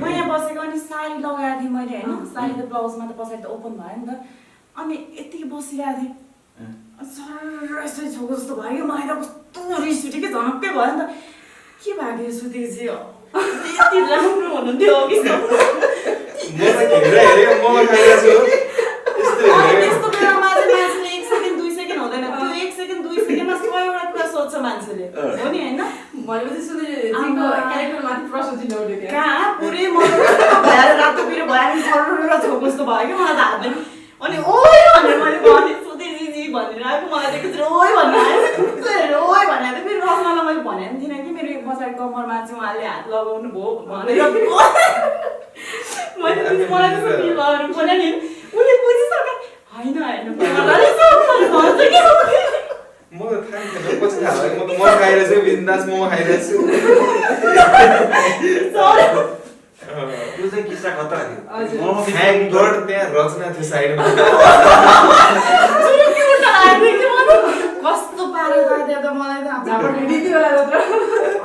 म यहाँ बसेको अनि साडी लगाएको थिएँ मैले होइन साडी त ब्लाउजमा त पछाडि त ओपन भयो नि त अनि यतिकै बसिरहेको थिएँ सर यसरी छोको जस्तो भयो मलाई त कस्तो रिस उठ्यो कि झनक्कै भयो नि त के भएको सुतेपछि यति राम्रो हुनुहुन्थ्यो त्यस्तो बेलामा चाहिँ मान्छेले 1 सेकेन्ड 2 सेकेन्ड हुँदैन त्यो 1 सेकेन्ड 2 सेकेन्डमा 100वटा कुरा सोध्छ मान्छेले हो नि होइन भनेपछि सुधीरजीको क्यारेक्टरमाथि प्रश्न चिन्ह उठ्यो क्या कहाँ पुरै भएर रातो पिरो भएर छोरो छोको जस्तो भयो कि मलाई त हातले अनि ओइ भनेर मैले भने सुधीरजी भनेर आएको मलाई देखेर ओइ भन्नु आयो ओइ भनेर त फेरि रचनालाई मैले भनेको थिइनँ कि मेरो पछाडि कम्मरमा चाहिँ उहाँले हात लगाउनु भयो भनेर मैले मलाई त्यस्तो फिल गर्नु पर्यो नि उसले बुझिसक्यो होइन म त थाहा थिएन पछि थाहा भयो म त मोमो खाइरहेको छु बिन्दास मोमो खाइरहेको छु त्यो चाहिँ किस्सा खतरा थियो थ्याङ्क गड त्यहाँ रचना थियो साइडमा कस्तो पारो त मलाई त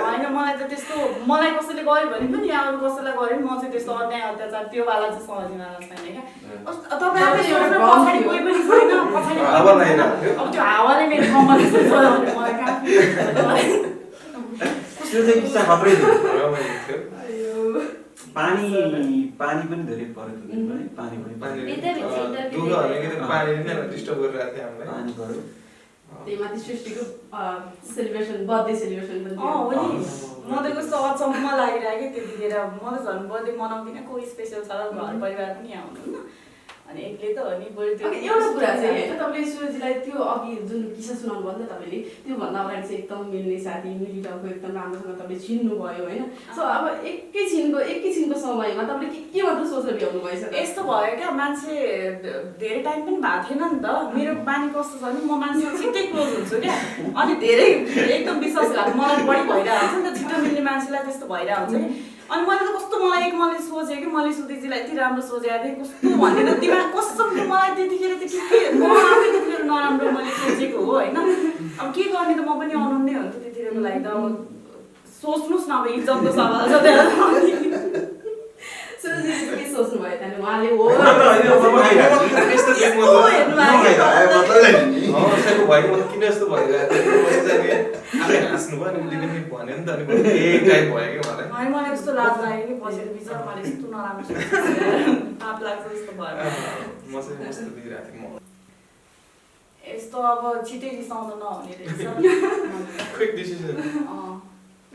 होइन मलाई त त्यस्तो मलाई कसैले गर्यो भने पनि या अरू कसैलाई गर्यो भने म चाहिँ त्यस्तो अन्याय अत्याचार त्यो वाला चाहिँ समझिन छैन क्या तपाईँहरूले एउटा पछाडि कोही पनि छैन पछाडि अब त्यो हावाले मेरो कम्मर यस्तो चलाउने मलाई कहाँ त्यो चाहिँ किस्सा खतरै थियो पानी पनि धेरै परेको थियो है पानी डिस्टर्ब गरिरहेको थियो हामीलाई पानी पऱ्यो त्यही माथि सृष्टिको सेलिब्रेसन बर्थडे सेलिब्रेसन पनि हो नि म त कस्तो अचम्म लागिरहेको त्यतिखेर म त झन् बर्थडे मनाउँदिनँ कोही स्पेसल छ घर परिवार पनि यहाँ हुनुहुन्न अनि एक्लै त हो नि बरु त्यो एउटा कुरा चाहिँ होइन तपाईँले सूर्यजीलाई त्यो अघि जुन किस्सा सुनाउनु भयो नि त तपाईँले त्योभन्दा अगाडि चाहिँ एकदम मिल्ने साथी मिलिटाउको एकदम राम्रोसँग तपाईँले चिन्नुभयो होइन सो अब एकैछिनको समयमा तपाईँले के मात्र सोचेर भ्याउनु भएछ यस्तो भयो क्या मान्छे धेरै टाइम पनि भएको थिएन नि त मेरो बानी कस्तो छ भने म मान्छेसँग छिट्टै क्लोज हुन्छु क्या अनि धेरै एकदम विश्वासघात मलाई बढी भइरहेको हुन्छ नि त छिटो मिल्ने मान्छेलाई त्यस्तो भइरहेको हुन्छ कि अनि मैले त कस्तो मैले सोचेँ कि मैले सुधीजीलाई यति राम्रो सोचेको थिएँ कस्तो भन्ने त दिमाग कस्तो मलाई त्यतिखेर त के म आफै त्यतिखेर नराम्रो मैले सोचेको हो हो होइन अब के गर्ने त म पनि अनन्दै हो नि त त्यतिखेरको लागि त अब सोच्नुहोस् न अब इज्जतको सवाल छ त्यहाँ सुरुदेखि के सोच्नु भयो त्यहाँदेखि उहाँले हो साइको भएको मतलब किन यस्तो भइरहेको आफै हाँस्नु भयो अनि उसले पनि भन्यो नि त अनि टाइप भयो कि मलाई अनि मलाई कस्तो लाज लाग्यो कि बसेर बिचरा मैले यस्तो नराम्रो पाप लाग्छ जस्तो भयो म चाहिँ कस्तो दिइरहेको थिएँ म यस्तो अब छिटै रिसाउनु नहुने रहेछ क्विक डिसिजन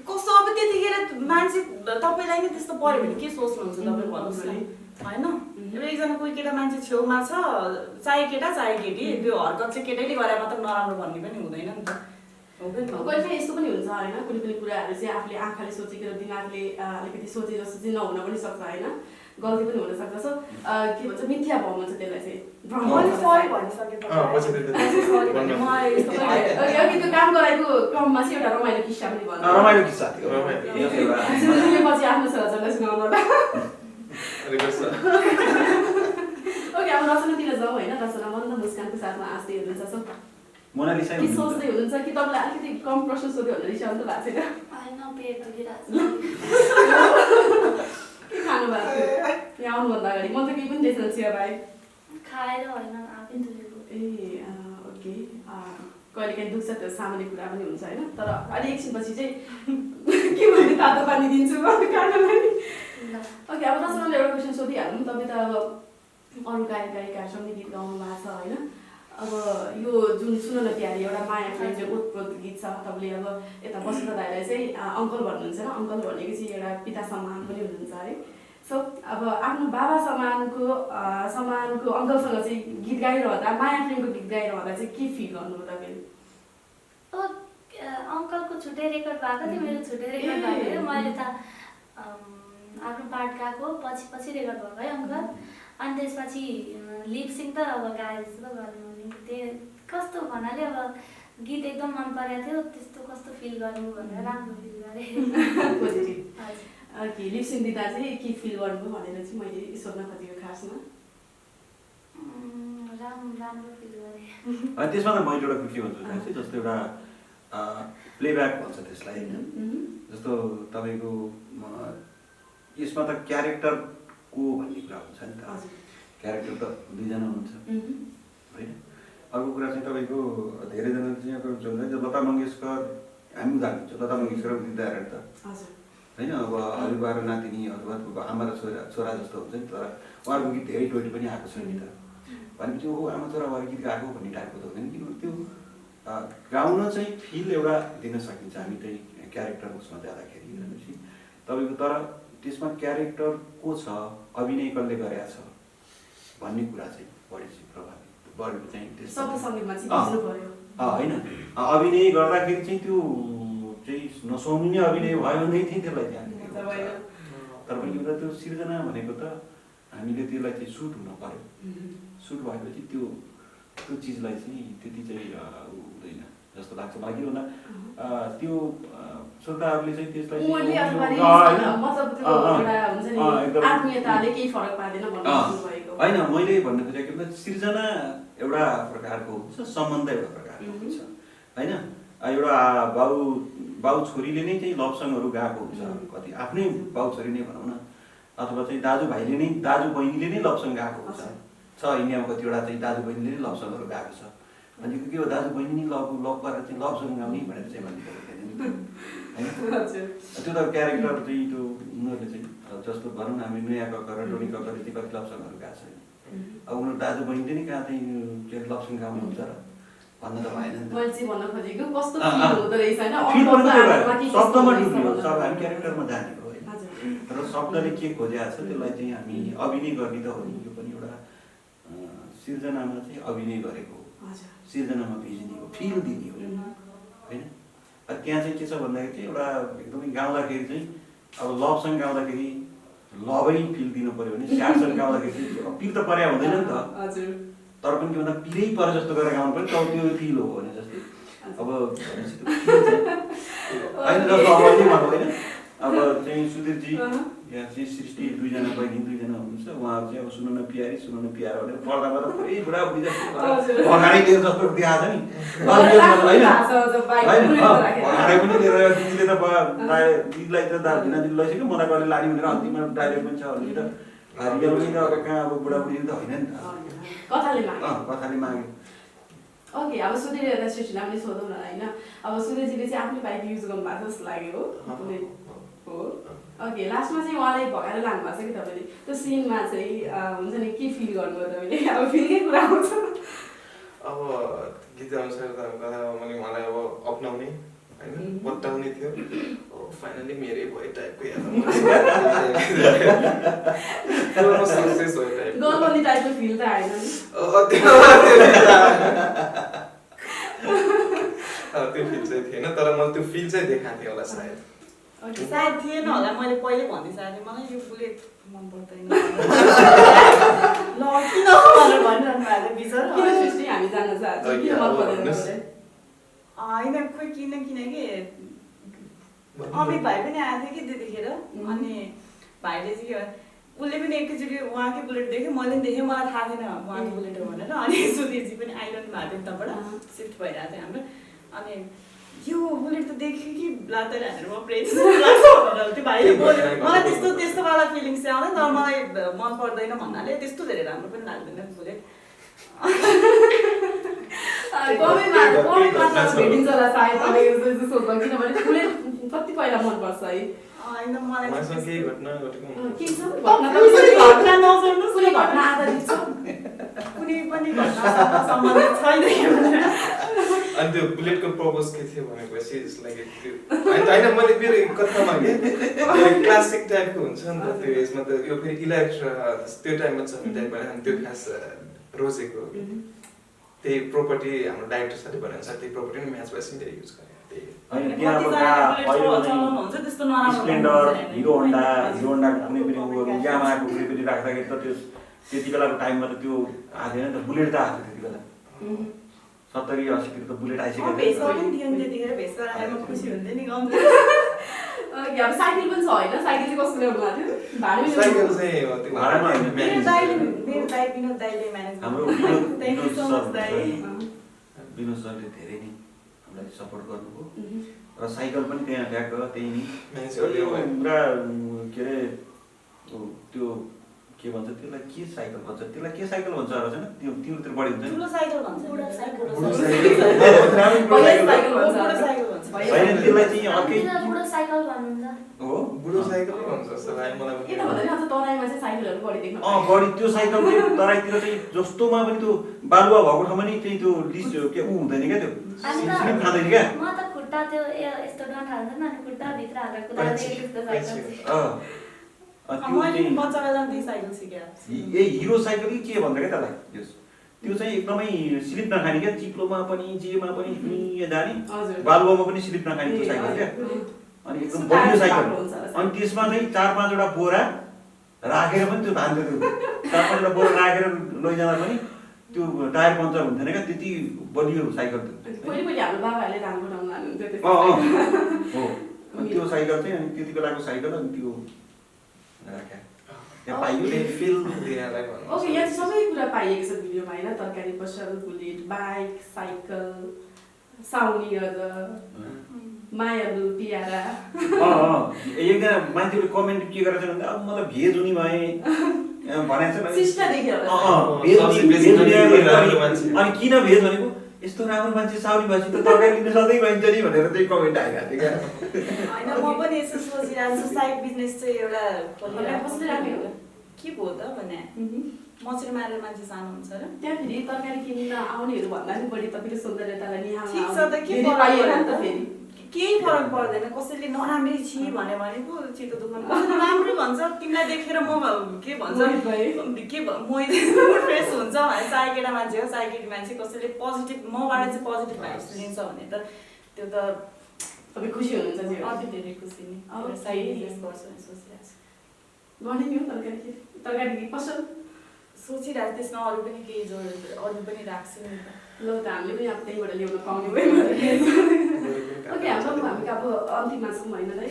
कस्तो अब त्यतिखेर मान्छे तपाईँलाई नै त्यस्तो पऱ्यो भने के सोच्नुहुन्छ तपाईँ भन्नुहोस् न होइन अब एकजना कोही केटा मान्छे छेउमा छ चाहे केटा चाहे केटी त्यो हरकत चाहिँ केटैले गरे मात्र नराम्रो भन्ने पनि हुँदैन नि त हो पनि कहिले यस्तो पनि हुन्छ होइन कुनै पनि कुराहरू चाहिँ आफूले आँखाले सोचेको दिमागले अलिकति सोचे जस्तो चाहिँ नहुन पनि सक्छ होइन गल्ती पनि हुनसक्छ सो के भन्छ मिथ्या भ्रम हुन्छ त्यसलाई चाहिँ मैले सरी भनिसकेँ अघि त्यो काम गराएको क्रममा चाहिँ एउटा रमाइलो किस्सा पनि भन्नु रमाइलो किस्सा थियो पछि आफ्नो छोराछोरीलाई सुनाउनु होला ओके अब रचनातिर जाउँ होइन रचना मन्द मुस्कानको साथमा हाँस्दै हुनुहुन्छ सो मोनालिसा के सोच्दै हुनुहुन्छ कि तपाईँलाई अलिकति कम प्रश्न सोध्यो भनेर रिसाउनु त भएको छैन होइन पेट दुखिरहेको के खानु भएको थियो यहाँ आउनुभन्दा अगाडि म त केही पनि देख्दैन चिया बाहेक खाएर होइन आफै दुखेको ए ओके कहिले काहीँ दुख्छ त्यो सामान्य कुरा पनि हुन्छ होइन तर अलि एकछिनपछि चाहिँ के भन्ने तातो पानी दिन्छु म खानालाई ओके अब रचनाले एउटा क्वेसन सोधिहालौँ तपाईँ त अब अरू गायक गायिकाहरूसँग गीत गाउनु भएको छ होइन अब यो जुन सुन न प्यारी एउटा माया प्रेम चाहिँ ओतप्रोत गीत छ तपाईँले अब यता वसन्त दाइलाई चाहिँ अङ्कल भन्नुहुन्छ र अङ्कल भनेको चाहिँ एउटा पिता समान पनि हुनुहुन्छ है सो अब आफ्नो बाबा समानको अङ्कलसँग चाहिँ गीत गाइरहँदा माया प्रेमको गीत गाइरहँदा चाहिँ के फिल गर्नु तपाईँले अब अङ्कलको छुट्टै रेकर्ड भएको थियो मेरो छुट्टै रेकर्ड भएको थियो मैले त आफ्नो पार्ट गएको पछि रेकर्ड भएको है अङ्कल अनि त्यसपछि लिपसिङ त अब गाए जस्तो त गर्नु त्यो कस्तो भन्नाले अब गीत एकदम मन परेको थियो त्यस्तो कस्तो फिल गर्नु भनेर राम्रो फिल गरेँ पोजिटिभ ओके लिपसिङ दिँदा चाहिँ के फिल गर्नुभयो भनेर चाहिँ मैले सोध्न खोजेको खासमा राम्रो फिल गरेँ त्यसमा त मैले एउटा के भन्छु भने चाहिँ जस्तो एउटा प्लेब्याक भन्छ त्यसलाई होइन जस्तो तपाईँको यसमा त क्यारेक्टर को भन्ने कुरा हुन्छ नि त क्यारेक्टर त दुईजना हुनुहुन्छ होइन अर्को कुरा चाहिँ तपाईँको धेरैजना चाहिँ अब हुन्छ लता मङ्गेशकर हामी उदाहरण दिन्छौँ लता मङ्गेशकर उदाहरण त होइन अब हजुरबा र नातिनी हजुरबाको आमा र छोरा जस्तो हुन्छ नि तर उहाँहरूको गीत धेरै टोली पनि आएको छ नि त भनेपछि हो आमा छोरा भएर गीत गाएको भन्ने टाइपको त हुँदैन किनभने त्यो गाउन चाहिँ फिल एउटा दिन सकिन्छ हामी त्यही क्यारेक्टर उसमा जाँदाखेरि भनेपछि तपाईँको तर त्यसमा क्यारेक्टर को छ अभिनय कसले गरेका छ भन्ने कुरा चाहिँ बढी चाहिँ प्रभावित बढी चाहिँ होइन अभिनय गर्दाखेरि चाहिँ त्यो चाहिँ नसुहाउने अभिनय भयो भने चाहिँ त्यसलाई ध्यान तर पनि एउटा त्यो सिर्जना भनेको त हामीले त्यसलाई चाहिँ सुट हुन पर्यो सुट भएपछि त्यो चिजलाई चाहिँ त्यति चाहिँ हुँदैन जस्तो लाग्छ मलाई के भन्दा त्यो श्रोताहरूले चाहिँ त्यसलाई होइन मैले भन्न खोजेको कि सिर्जना एउटा प्रकारको हुन्छ सम्बन्ध एउटा प्रकारको हुन्छ होइन एउटा बाउ छोरीले नै चाहिँ लभसङहरू गाएको हुन्छ कति आफ्नै बाउ छोरी नै भनौँ न अथवा चाहिँ दाजुभाइले नै दाजु बहिनीले नै लभसङ गाएको हुन्छ छ इन्डियामा कतिवटा चाहिँ दाजु बहिनीले नै लभसङहरू गाएको छ भनेको के हो दाजु बहिनी नै लभ गरेर चाहिँ लभसङ गाउने भनेर चाहिँ भन्नु होइन त्यो त क्यारेक्टर चाहिँ त्यो उनीहरूले चाहिँ जस्तो भनौँ न हामी नयाँ कक्कर टोनी कक्करले चाहिँ कति लभसङहरू गाएको छैन अब उनीहरू दाजु बहिनीले नै कहाँ चाहिँ के अरे लभसङ गाउनुहुन्छ र भन्न त भएन नि शब्दमा डुब्नु सब हामी क्यारेक्टरमा जानेको होइन र शब्दले के खोजेको छ त्यसलाई चाहिँ हामी अभिनय गर्ने त हो नि यो पनि एउटा सिर्जनामा चाहिँ अभिनय गरेको सिर्जनामा भिज्ने हो फिल दिने हो होइन त्यहाँ चाहिँ के छ भन्दाखेरि चाहिँ एउटा एकदमै गाउँदाखेरि चाहिँ अब लभ सङ गाउँदाखेरि लभै फिल दिनु पऱ्यो भने स्याड सङ गाउँदाखेरि चाहिँ पिर त पर्या हुँदैन नि त तर पनि के भन्दा पिरै परे जस्तो गरेर गाउनु पऱ्यो तब त्यो फिल हो भने जस्तै अब होइन जस्तो अब अहिले भन्नु होइन अब चाहिँ सुधीरजी यहाँ चाहिँ सृष्टि दुईजना बहिनी दुईजना हुनुहुन्छ उहाँहरू चाहिँ अब सुन्नु न प्यारी भनेर पर्दामा त पुरै बुढाबुढी जस्तो अगाडि लिएर जस्तो देखाएको छ नि अगाडि पनि लिएर दिदीले त दिदीलाई त भिना दिदी लैसक्यो मलाई कहिले लाने भनेर अन्तिममा डाइरेक्ट पनि छ भने त रियलमै त अब कहाँ अब बुढाबुढी त होइन नि त कथाले माग्यो। ओके, अब सुधीर सृष्टिलाई पनि सोधौँ न होइन। अब सुधीरजीले चाहिँ आफ्नो बाइक युज गर्नुभएको जस्तो लाग्यो हो। ओके, लास्टमा चाहिँ उहाँलाई भगाएर लानुभएको छ कि तपाईँले त्यो सिनमा चाहिँ हुन्छ नि के फिल गर्नुभयो तपाईँले? अब फिलकै कुरा आउँछ। अब गीत अनुसार त कथा मैले मलाई अब अप्नाउने होइन पत्याउने थियो। फाइनली मेरै भयो टाइपको गर्लबन्दी टाइपको फिल त आएन नि? त्यो फिल चाहिँ थिएन, तर मैले त्यो फिल चाहिँ देखाएको थिएँ होला सायद। सायद थिएन होला, मैले पहिले भनिदिएँ मलाई यो बुलेट मन पर्दैन ल किन भनेर भनिरहनु भएको बिचरा। किन सृष्टि हामी जान्न चाहन्छौँ, किन मन पर्दैन बुलेट? होइन खोइ किनकि अमित भाइ पनि आएको थियो कि त्यतिखेर, अनि भाइले चाहिँ के उसले पनि एकैचोटि उहाँकै बुलेट देख्यो, मैले पनि देखेँ, मलाई थाहा थिएन उहाँको बुलेट हो भनेर। अनि सुधीरजी पनि आइरहनु भएको थियो उताबाट सिफ्ट भइरहेको थियो हाम्रो, अनि यो बुलेट त देख्यो कि लातेर हानेर म प्रेस लाग्छ भनेर त्यो भाइले बोल्यो। मलाई त्यस्तो वाला फिलिङ्स चाहिँ आउँदैन, तर मलाई मन पर्दैन भन्नाले त्यस्तो धेरै राम्रो पनि लाग्दैन बुलेट। भेटिन्छ होला सायद तपाईँको सोध्नु, किनभने बुलेट कति पहिला मनपर्छ है? होइन मलाई केही घटना घटेको कुनै घटना आधारित छ? कुनै पनि घटनासँग सम्बन्धित छैन। अनि त्यो बुलेटको पर्पज के थियो भनेपछि जस्तो लाग्यो त्यो होइन मैले फेरि कथामा के क्लासिक टाइपको हुन्छ नि त त्यो यसमा त यो फेरि इलेक्ट्रा त्यो टाइममा छ टाइप भएर अनि त्यो खास रोजेको त्यही प्रपर्टी हाम्रो डाइरेक्टर साथी भनेर त्यही प्रपर्टी नै म्याच भएपछि धेरै युज गरेँ त्यही। स्प्लेन्डर हिरो होन्डा कुनै पनि यामाहाको कुनै पनि राख्दाखेरि त त्यो त्यति बेलाको टाइममा त त्यो आएको थिएन नि त, बुलेट त आएको थियो त्यति बेला 70-80 तिर त बुलेट आइसकेको अब साइकल पनि छ होइन? साइकल चाहिँ कसको ल्याउनु भएको थियो? साइकल चाहिँ भाडामा होइन, हाम्रो विनोद सरले धेरै नै हामीलाई सपोर्ट गर्नुभयो र साइकल पनि त्यहाँ ल्याएको त्यही नै पुरा के अरे त्यो के भन्छ त्यसलाई के साइकल भन्छ होला छैन त्यो तिमीतिर बढी हुन्छ नि ठुलो साइकल भन्छ बुढा साइकल छैन त्यसलाई चाहिँ अर्कै बुढो साइकल भन्नुहुन्छ हो बुढो साइकल भन्छ जस्तो लाग्यो मलाई के त भन्दैन अझ तराईमा चाहिँ साइकलहरु बढी देख्न बढी त्यो साइकल चाहिँ तराईतिर चाहिँ जस्तोमा पनि त्यो बालुवा भएको ठाउँमा नि चाहिँ त्यो लिस के हुँदैन क्या त्यो स्लिप खाँदैन क्या म त खुट्टा त्यो यस्तो डन्ठा हुन्छ नि अनि खुट्टा भित्र हालेर कुदाएर त्यस्तो साइकल मैले बच्चा बेला त्यही साइकल सिकेँ ए हिरो साइकल के भन्छ क्या त्यसलाई त्यो चाहिँ एकदमै स्लिप नखाने क्या चिप्लोमा पनि जेमा पनि जाने बालुवामा पनि स्लिप नखाने त्यो साइकल क्या अनि एकदम बलियो साइकल अनि त्यसमा चाहिँ 4-5 वटा बोरा राखेर पनि त्यो धान्थ्यो त्यो 4-5 वटा बोरा राखेर लैजाँदा पनि त्यो टायर पञ्चर हुन्थेन क्या त्यति बलियो साइकल पहिले हाम्रो बाबाहरूले धान बनाउन लानुहुन्थ्यो हो अनि त्यो साइकल चाहिँ अनि त्यति बेलाको साइकल अनि त्यो राख्या यहाँ पाइयो फिल दिनलाई भन्नु ओके यहाँ सबै कुरा पाइएको छ भिडियोमा हैन तरकारी पसल बुलेट बाइक साइकल साउनी अझ मायालु पियारा एकजना मान्छेले कमेन्ट के गरेछ भन्दा अब मलाई भेज हुने भए भनेछ सिस्टर देखेर अनि किन भेज भनेको यस्तो राम्रो मान्छे साउनी भएपछि त तरकारी लिन सधैँ भइन्छ नि भनेर त्यही कमेन्ट आइरहेको थियो क्या हैन म पनि यसो सोचिरहेको छु साइड बिजनेस चाहिँ एउटा कसले राख्ने हो के भयो त भने मछरी मारेर मान्छे सानो हुन्छ र त्यहाँ फेरि तरकारी किन्न आउनेहरू भन्दा नि बढी तपाईको सौन्दर्यतालाई निहाल्न ठिक छ त के पाइएन नि त फेरि केही फरक पर्दैन कसैले नराम्रै छि भन्यो भने पो चित्त दुख्नु कसैले राम्रो भन्छ तिमीलाई देखेर म के भन्छ के मोहित फ्रेस हुन्छ भने चाहे केटा मान्छे हो चाहे केटी मान्छे कसैले पोजिटिभ मबाट चाहिँ पोजिटिभ भाइब्स लिन्छ भने त त्यो त तपाईँ खुसी हुनुहुन्छ जे अति धेरै खुसी नि अब साइड बिजनेस गर्छु भने सोचिरहेको छु गर्ने नि हो तरकारी पसल सोचिरहेको त्यसमा अरू पनि केही जोडेर अरू पनि राख्छु नि त ल त हामीले पनि अब त्यहीँबाट ल्याउन पाउने भयो ओके हाम्रो भनेको अब अन्तिममा छौँ होइन है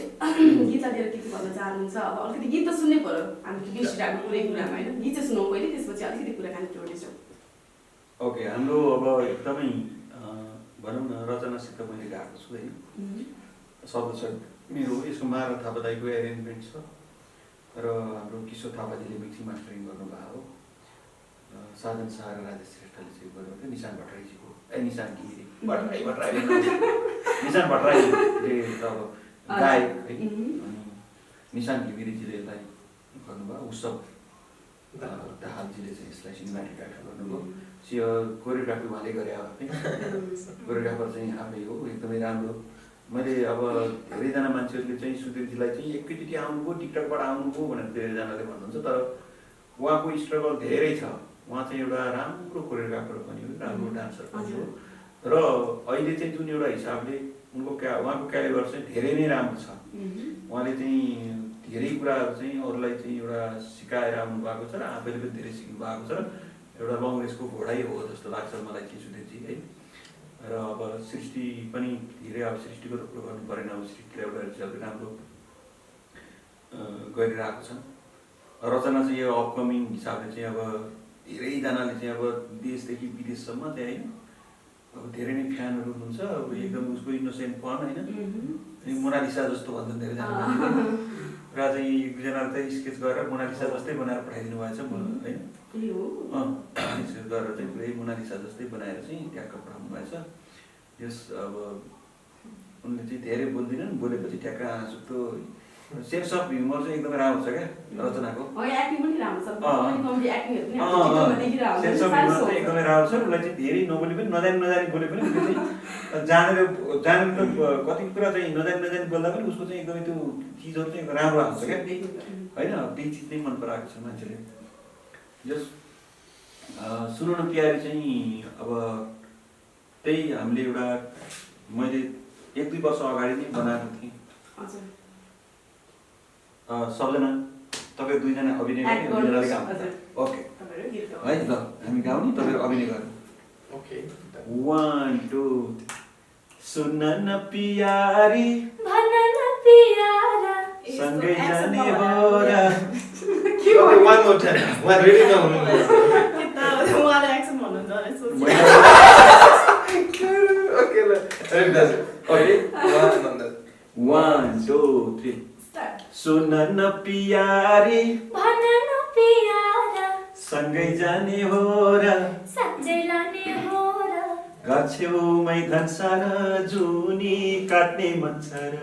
गीतलाई लिएर के भन्न चाहनुहुन्छ अब अलिकति गीत त सुन्नै पर्यो हामी बिर्सिरहेको कुरै कुरामा होइन गीत चाहिँ सुनौँ पहिले त्यसपछि अलिकति कुराकानी जोड्नेछौँ ओके हाम्रो अब एकदमै भनौँ न रचनासित मैले गाएको छु होइन शब्द छ मेरो यसको मारा थापा दाईको एरेन्जमेन्ट छ र हाम्रो किशोर थापाजीले मिक्सिङ मास्टरिङ गर्नुभएको हो साधन शाह र राजेश श्रेष्ठले चाहिँ गर्नुभएको निशान भट्टराईजीको निशान घिमिरे भट्टराई निशान भट्टराईले अब गायक है अनि निशान घिमिरेजीले यसलाई गर्नुभयो उत्सव दाहालजीले चाहिँ यसलाई सिनेमेटिक डाइरेक्ट गर्नुभयो कोरियोग्राफी उहाँले गरे है कोरियोग्राफर चाहिँ आफै हो एकदमै राम्रो मैले अब धेरैजना मान्छेहरूले चाहिँ सुधीरजीलाई चाहिँ एकैचोटि आउनुभयो टिकटकबाट आउनुभयो भनेर धेरैजनाले भन्नुहुन्छ तर उहाँको स्ट्रगल धेरै छ उहाँ चाहिँ एउटा राम्रो कोरियोग्राफर पनि हो राम्रो डान्सर पनि हो र अहिले चाहिँ जुन एउटा हिसाबले उहाँको क्यालिबर चाहिँ धेरै नै राम्रो छ उहाँले चाहिँ धेरै कुराहरू चाहिँ अरूलाई चाहिँ एउटा सिकाएर आउनु भएको छ र आफैले पनि धेरै सिक्नु भएको छ र एउटा लङ रेसको घोडै हो जस्तो लाग्छ मलाई चाहिँ सुधीरजी है र अब सृष्टि पनि धेरै अब सृष्टिको कुरो गर्नु परेन अब सृष्टिले एउटा रिजल्ट राम्रो गरिरहेको छ रचना चाहिँ यो अपकमिङ हिसाबले चाहिँ अब धेरैजनाले चाहिँ अब देशदेखि विदेशसम्म चाहिँ होइन अब धेरै नै फ्यानहरू हुनुहुन्छ अब एकदम उसको इनोसेन्ट फन होइन अनि मोनालिसा जस्तो भन्छन् धेरैजना र चाहिँ एक दुईजनाले चाहिँ स्केच गरेर मोनालिसा जस्तै बनाएर पठाइदिनु भएछ होइन स्केच गरेर चाहिँ पुरै मोनालिसा जस्तै बनाएर चाहिँ ट्याक्क पठाउनु भएछ यस अब उनले चाहिँ धेरै बोल्दिनन् बोलेपछि ट्याक्क आँसुक्तो सेन्स अफ ह्युमर चाहिँ एकदमै राम्रो छ क्या रचनाको सेन्स अफ ह्युमर चाहिँ एकदमै राम्रो छ उसलाई चाहिँ धेरै नबोले पनि नजानी बोले पनि उसले चाहिँ जानेर त कति कुरा चाहिँ नजानी बोल्दा पनि उसको चाहिँ एकदमै त्यो चिजहरू चाहिँ एकदम राम्रो आउँछ क्या होइन त्यही चिज नै मन पराएको छ मान्छेले जस सुन न प्यारी चाहिँ अब त्यही हामीले एउटा मैले 1-2 वर्ष अगाडि नै बनाएको थिएँ सबजना तपाईँ दुईजना अभिनय गर्ने ओके है ल हामी गाउने तपाईँ अभिनय गर्नु ओके 1 2 सुन न प्यारी भन न प्यारा सँगै जाने हो र के हो one more time one ready न हुनुहुन्छ उहाँले एक्सन भन्नुहुन्छ ओके ल रेडी दाजु ओके 1 2 3 सुन न प्यारी भन न प्यारा सँगै जाने हो र साँच्चै लाने हो र गछेउमै धनसार जुनी काट्ने मन छ र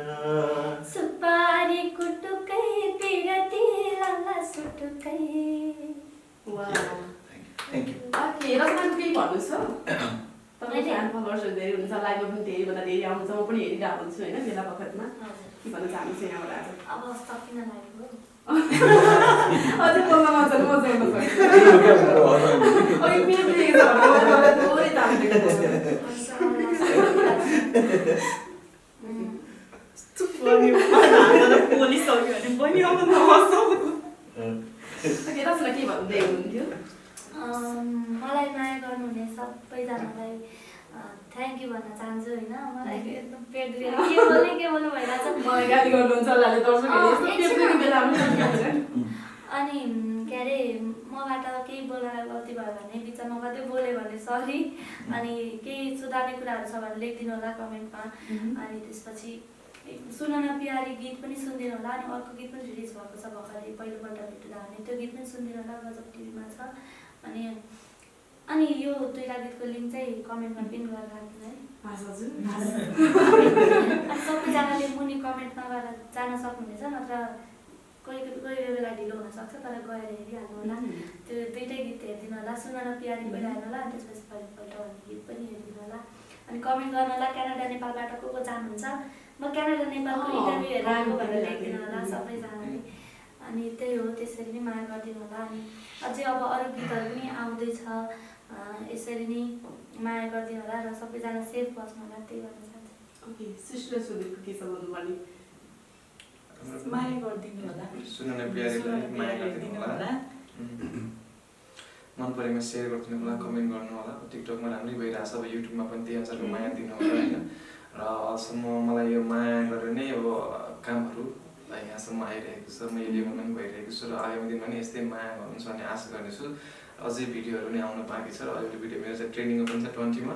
सुपारी कुटुकै पिरती लाला सुटुकै थ्याङ्क यू रचनाको केही भन्नु छ तपाईँ फ्यान फलोवर्सहरू धेरै हुनुहुन्छ लाइभमा पनि धेरैभन्दा धेरै आउँछ म पनि हेरिरहेको हुन्छु होइन बेला बखतमा के भन्न चाहनुहुन्छ यहाँबाट आज अब सकिन लाग्यो अझै बोल्न मन छ म जोड्न रचना के भन्दै हुनुहुन्थ्यो मलाई माया गर्नुहुने सबैजनालाई थ्याङ्क यू भन्न चाहन्छु होइन मलाई एकदम पेट दुखेर के बोल्नु भइरहेछ मलाई गाली गर्नुहुन्छ अनि के अरे मबाट केही बोल्नलाई गल्ती भयो भने बिचमा कतै बोल्यो भने सरी अनि केही सुधार्ने कुराहरू छ भने लेखिदिनु होला कमेन्टमा अनि त्यसपछि सुन न प्यारी गीत पनि सुनिदिनु होला अनि अर्को गीत पनि रिलिज भएको छ भर्खरै पहिलोपल्ट भेट्दा भने त्यो गीत पनि सुनिदिनु होला गजब टिभीमा छ अनि यो दुईटा गीतको लिङ्क चाहिँ कमेन्टमा पिन गरेर राख्नु है अनि सबैजनाले मुनि कमेन्टमा गएर जान सक्नुहुनेछ नत्र कोही बेला ढिलो हुनसक्छ तर गएर हेरिहाल्नु होला त्यो दुइटै गीत हेरिदिनु होला सुन न प्यारी पहिला हेर्नु होला अनि त्यसपछि पहिलोपल्ट भन्ने गीत पनि हेरिदिनु होला अनि कमेन्ट गर्नु होला क्यानाडा नेपालबाट को जानुहुन्छ म क्यानाडा नेपालको इन्टरभ्यू हेरेर आएको भनेर लेखिदिनु होला सबैजनाले अनि त्यही हो त्यसरी नै माया गरिदिनु होला अनि अझै अब अरू गीतहरू पनि आउँदैछ यसरी नै माया गरिदिनु होला र सबैजना सेफ बस्नु होला त्यही भन्न चाहन्छु ओके सिस्टर सुधीरको के छ भन्नुपर्ने माया गरिदिनु होला सुन न प्यारीलाई माया गरिदिनु होला मन परेमा सेयर गरिदिनु होला कमेन्ट गर्नु होला टिकटकमा राम्रै भइरहेछ अब युट्युबमा पनि त्यही अनुसारको माया दिनु होला होइन र अहिलेसम्म मलाई यो माया यहाँसम्म आइरहेको छ, म इलेभेनमा पनि भइरहेको छु र आगामी दिनमा पनि यस्तै माया गर्नुहुन्छ भन्ने आशा गर्नेछु। अझै भिडियोहरू पनि आउन बाँकी छ र अलिअलि भिडियो मेरो चाहिँ ट्रेनिङमा पनि छ 20मा,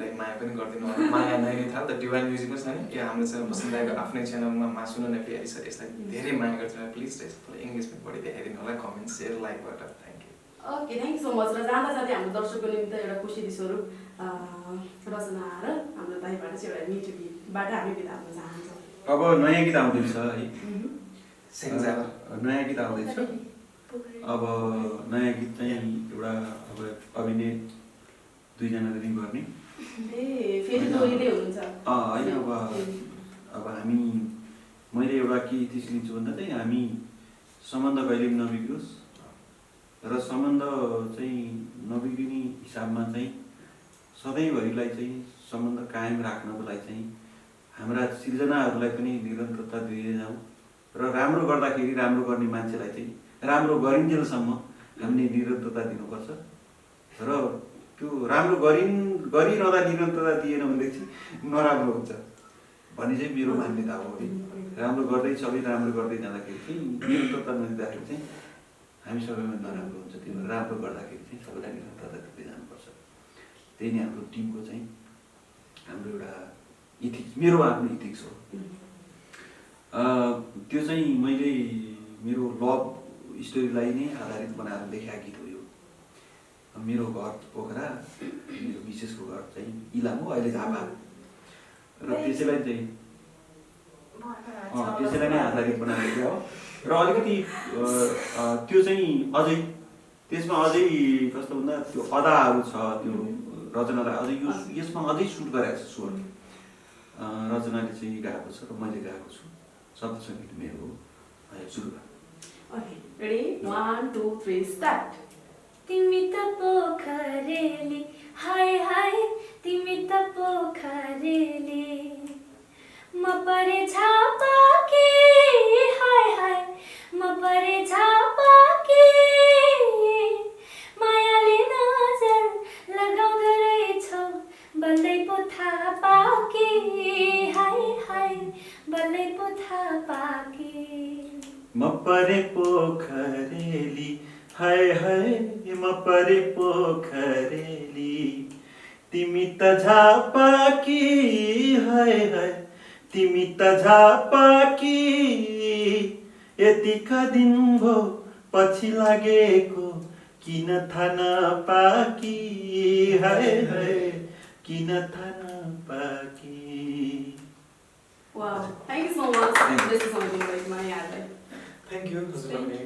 लाइक माया पनि गरिदिनु होला। माया नैनीताल द डिभाइन म्युजिकमा छ नि, यो हाम्रो चाहिँ बसन्त दाइको आफ्नै च्यानलमा मासुन नै प्यारी छ, यसलाई धेरै माया गरिदिनु प्लिज। यसलाई इङ्गेजमेन्ट बढी देखाइदिनु होला, कमेन्ट सेयर लाइकबाट। Thank you. Okay, thank you so much. र जाँदा जाँदै हाम्रो दर्शकको निम्ति एउटा खुसी स्वरूप रचना र हाम्रो दाइबाट चाहिँ एउटा मिठो गीतबाट हामी बिदा हुन चाहन्छौँ। अब नयाँ गीत आउँदैछ है, नयाँ गीत आउँदैछ। अब नयाँ गीत चाहिँ एउटा अब अभिनय 2 जनाले नै गर्ने। ए फेरि दोहोरीले हुन्छ होइन, अब हामी मैले एउटा के थिस लिन्छु भन्दा चाहिँ हामी सम्बन्ध कहिले पनि नबिग्रियोस् र सम्बन्ध चाहिँ नबिग्रिने हिसाबमा चाहिँ सधैँभरिलाई चाहिँ सम्बन्ध कायम राख्नको लागि चाहिँ हाम्रा सिर्जनाहरूलाई पनि निरन्तरता दिँदै जाउँ र राम्रो गर्दाखेरि राम्रो गर्ने मान्छेलाई चाहिँ राम्रो गरिन्जेलसम्म हामीले निरन्तरता दिनुपर्छ र त्यो राम्रो गरिरहँदा निरन्तरता दिएन भनेदेखि नराम्रो हुन्छ भन्ने चाहिँ मेरो मान्यता हो है। राम्रो गर्दै सबै राम्रो गर्दै जाँदाखेरि चाहिँ निरन्तरता नदिँदाखेरि चाहिँ हामी सबैमा नराम्रो हुन्छ। त्यो भएर राम्रो गर्दाखेरि चाहिँ सबैलाई निरन्तरता दिँदै जानुपर्छ। त्यही नै हाम्रो टिमको चाहिँ हाम्रो एउटा इथिक्स, मेरो आफ्नो इथिक्स हो। त्यो चाहिँ मैले मेरो लभ स्टोरीलाई नै आधारित बनाएर लेखेको गीत हो यो। मेरो घर पोखरा, मेरो विशेषको घर चाहिँ इलाम हो, अहिले झापा, र त्यसैलाई चाहिँ त्यसैलाई नै आधारित बनाएर लेखेको हो। र अलिकति त्यो चाहिँ अझै त्यसमा अझै कस्तो भन्दा त्यो अदाहरू छ, त्यो रचनालाई अझै यसमा अझै सुट गरेको छ स्वर। रचनाले चाहिँ गाएको छ र मैले गाएको छु। शब्द सङ्गीत मेरो हो। सुरु गर। Okay, ready 1 2 3 start. तिमी त पोखरेली हाय हाय, तिमी त पोखरेली, म परे झापाकी हाय हाय, म परे झापाकी, मायाले नजर लगाउँदो रहेछौ बल्लै पो थाहा पाकी हाय हाय, बल्लै पो थाहा पाकी। म परे पोखरेली हाय हाय, म परे पोखरेली, तिमी त झापाकी हाय हाय, तिमी त झापाकी, यतिका दिन भो पछि लागेको किन थाहा नपाकी हाय हाय, किन थाहा नपाकी। Wow, thank you so much. यस्तो समय दिनुभएकोमा यहाँहरूलाई थ्याङ्क यू हजुरलाई पनि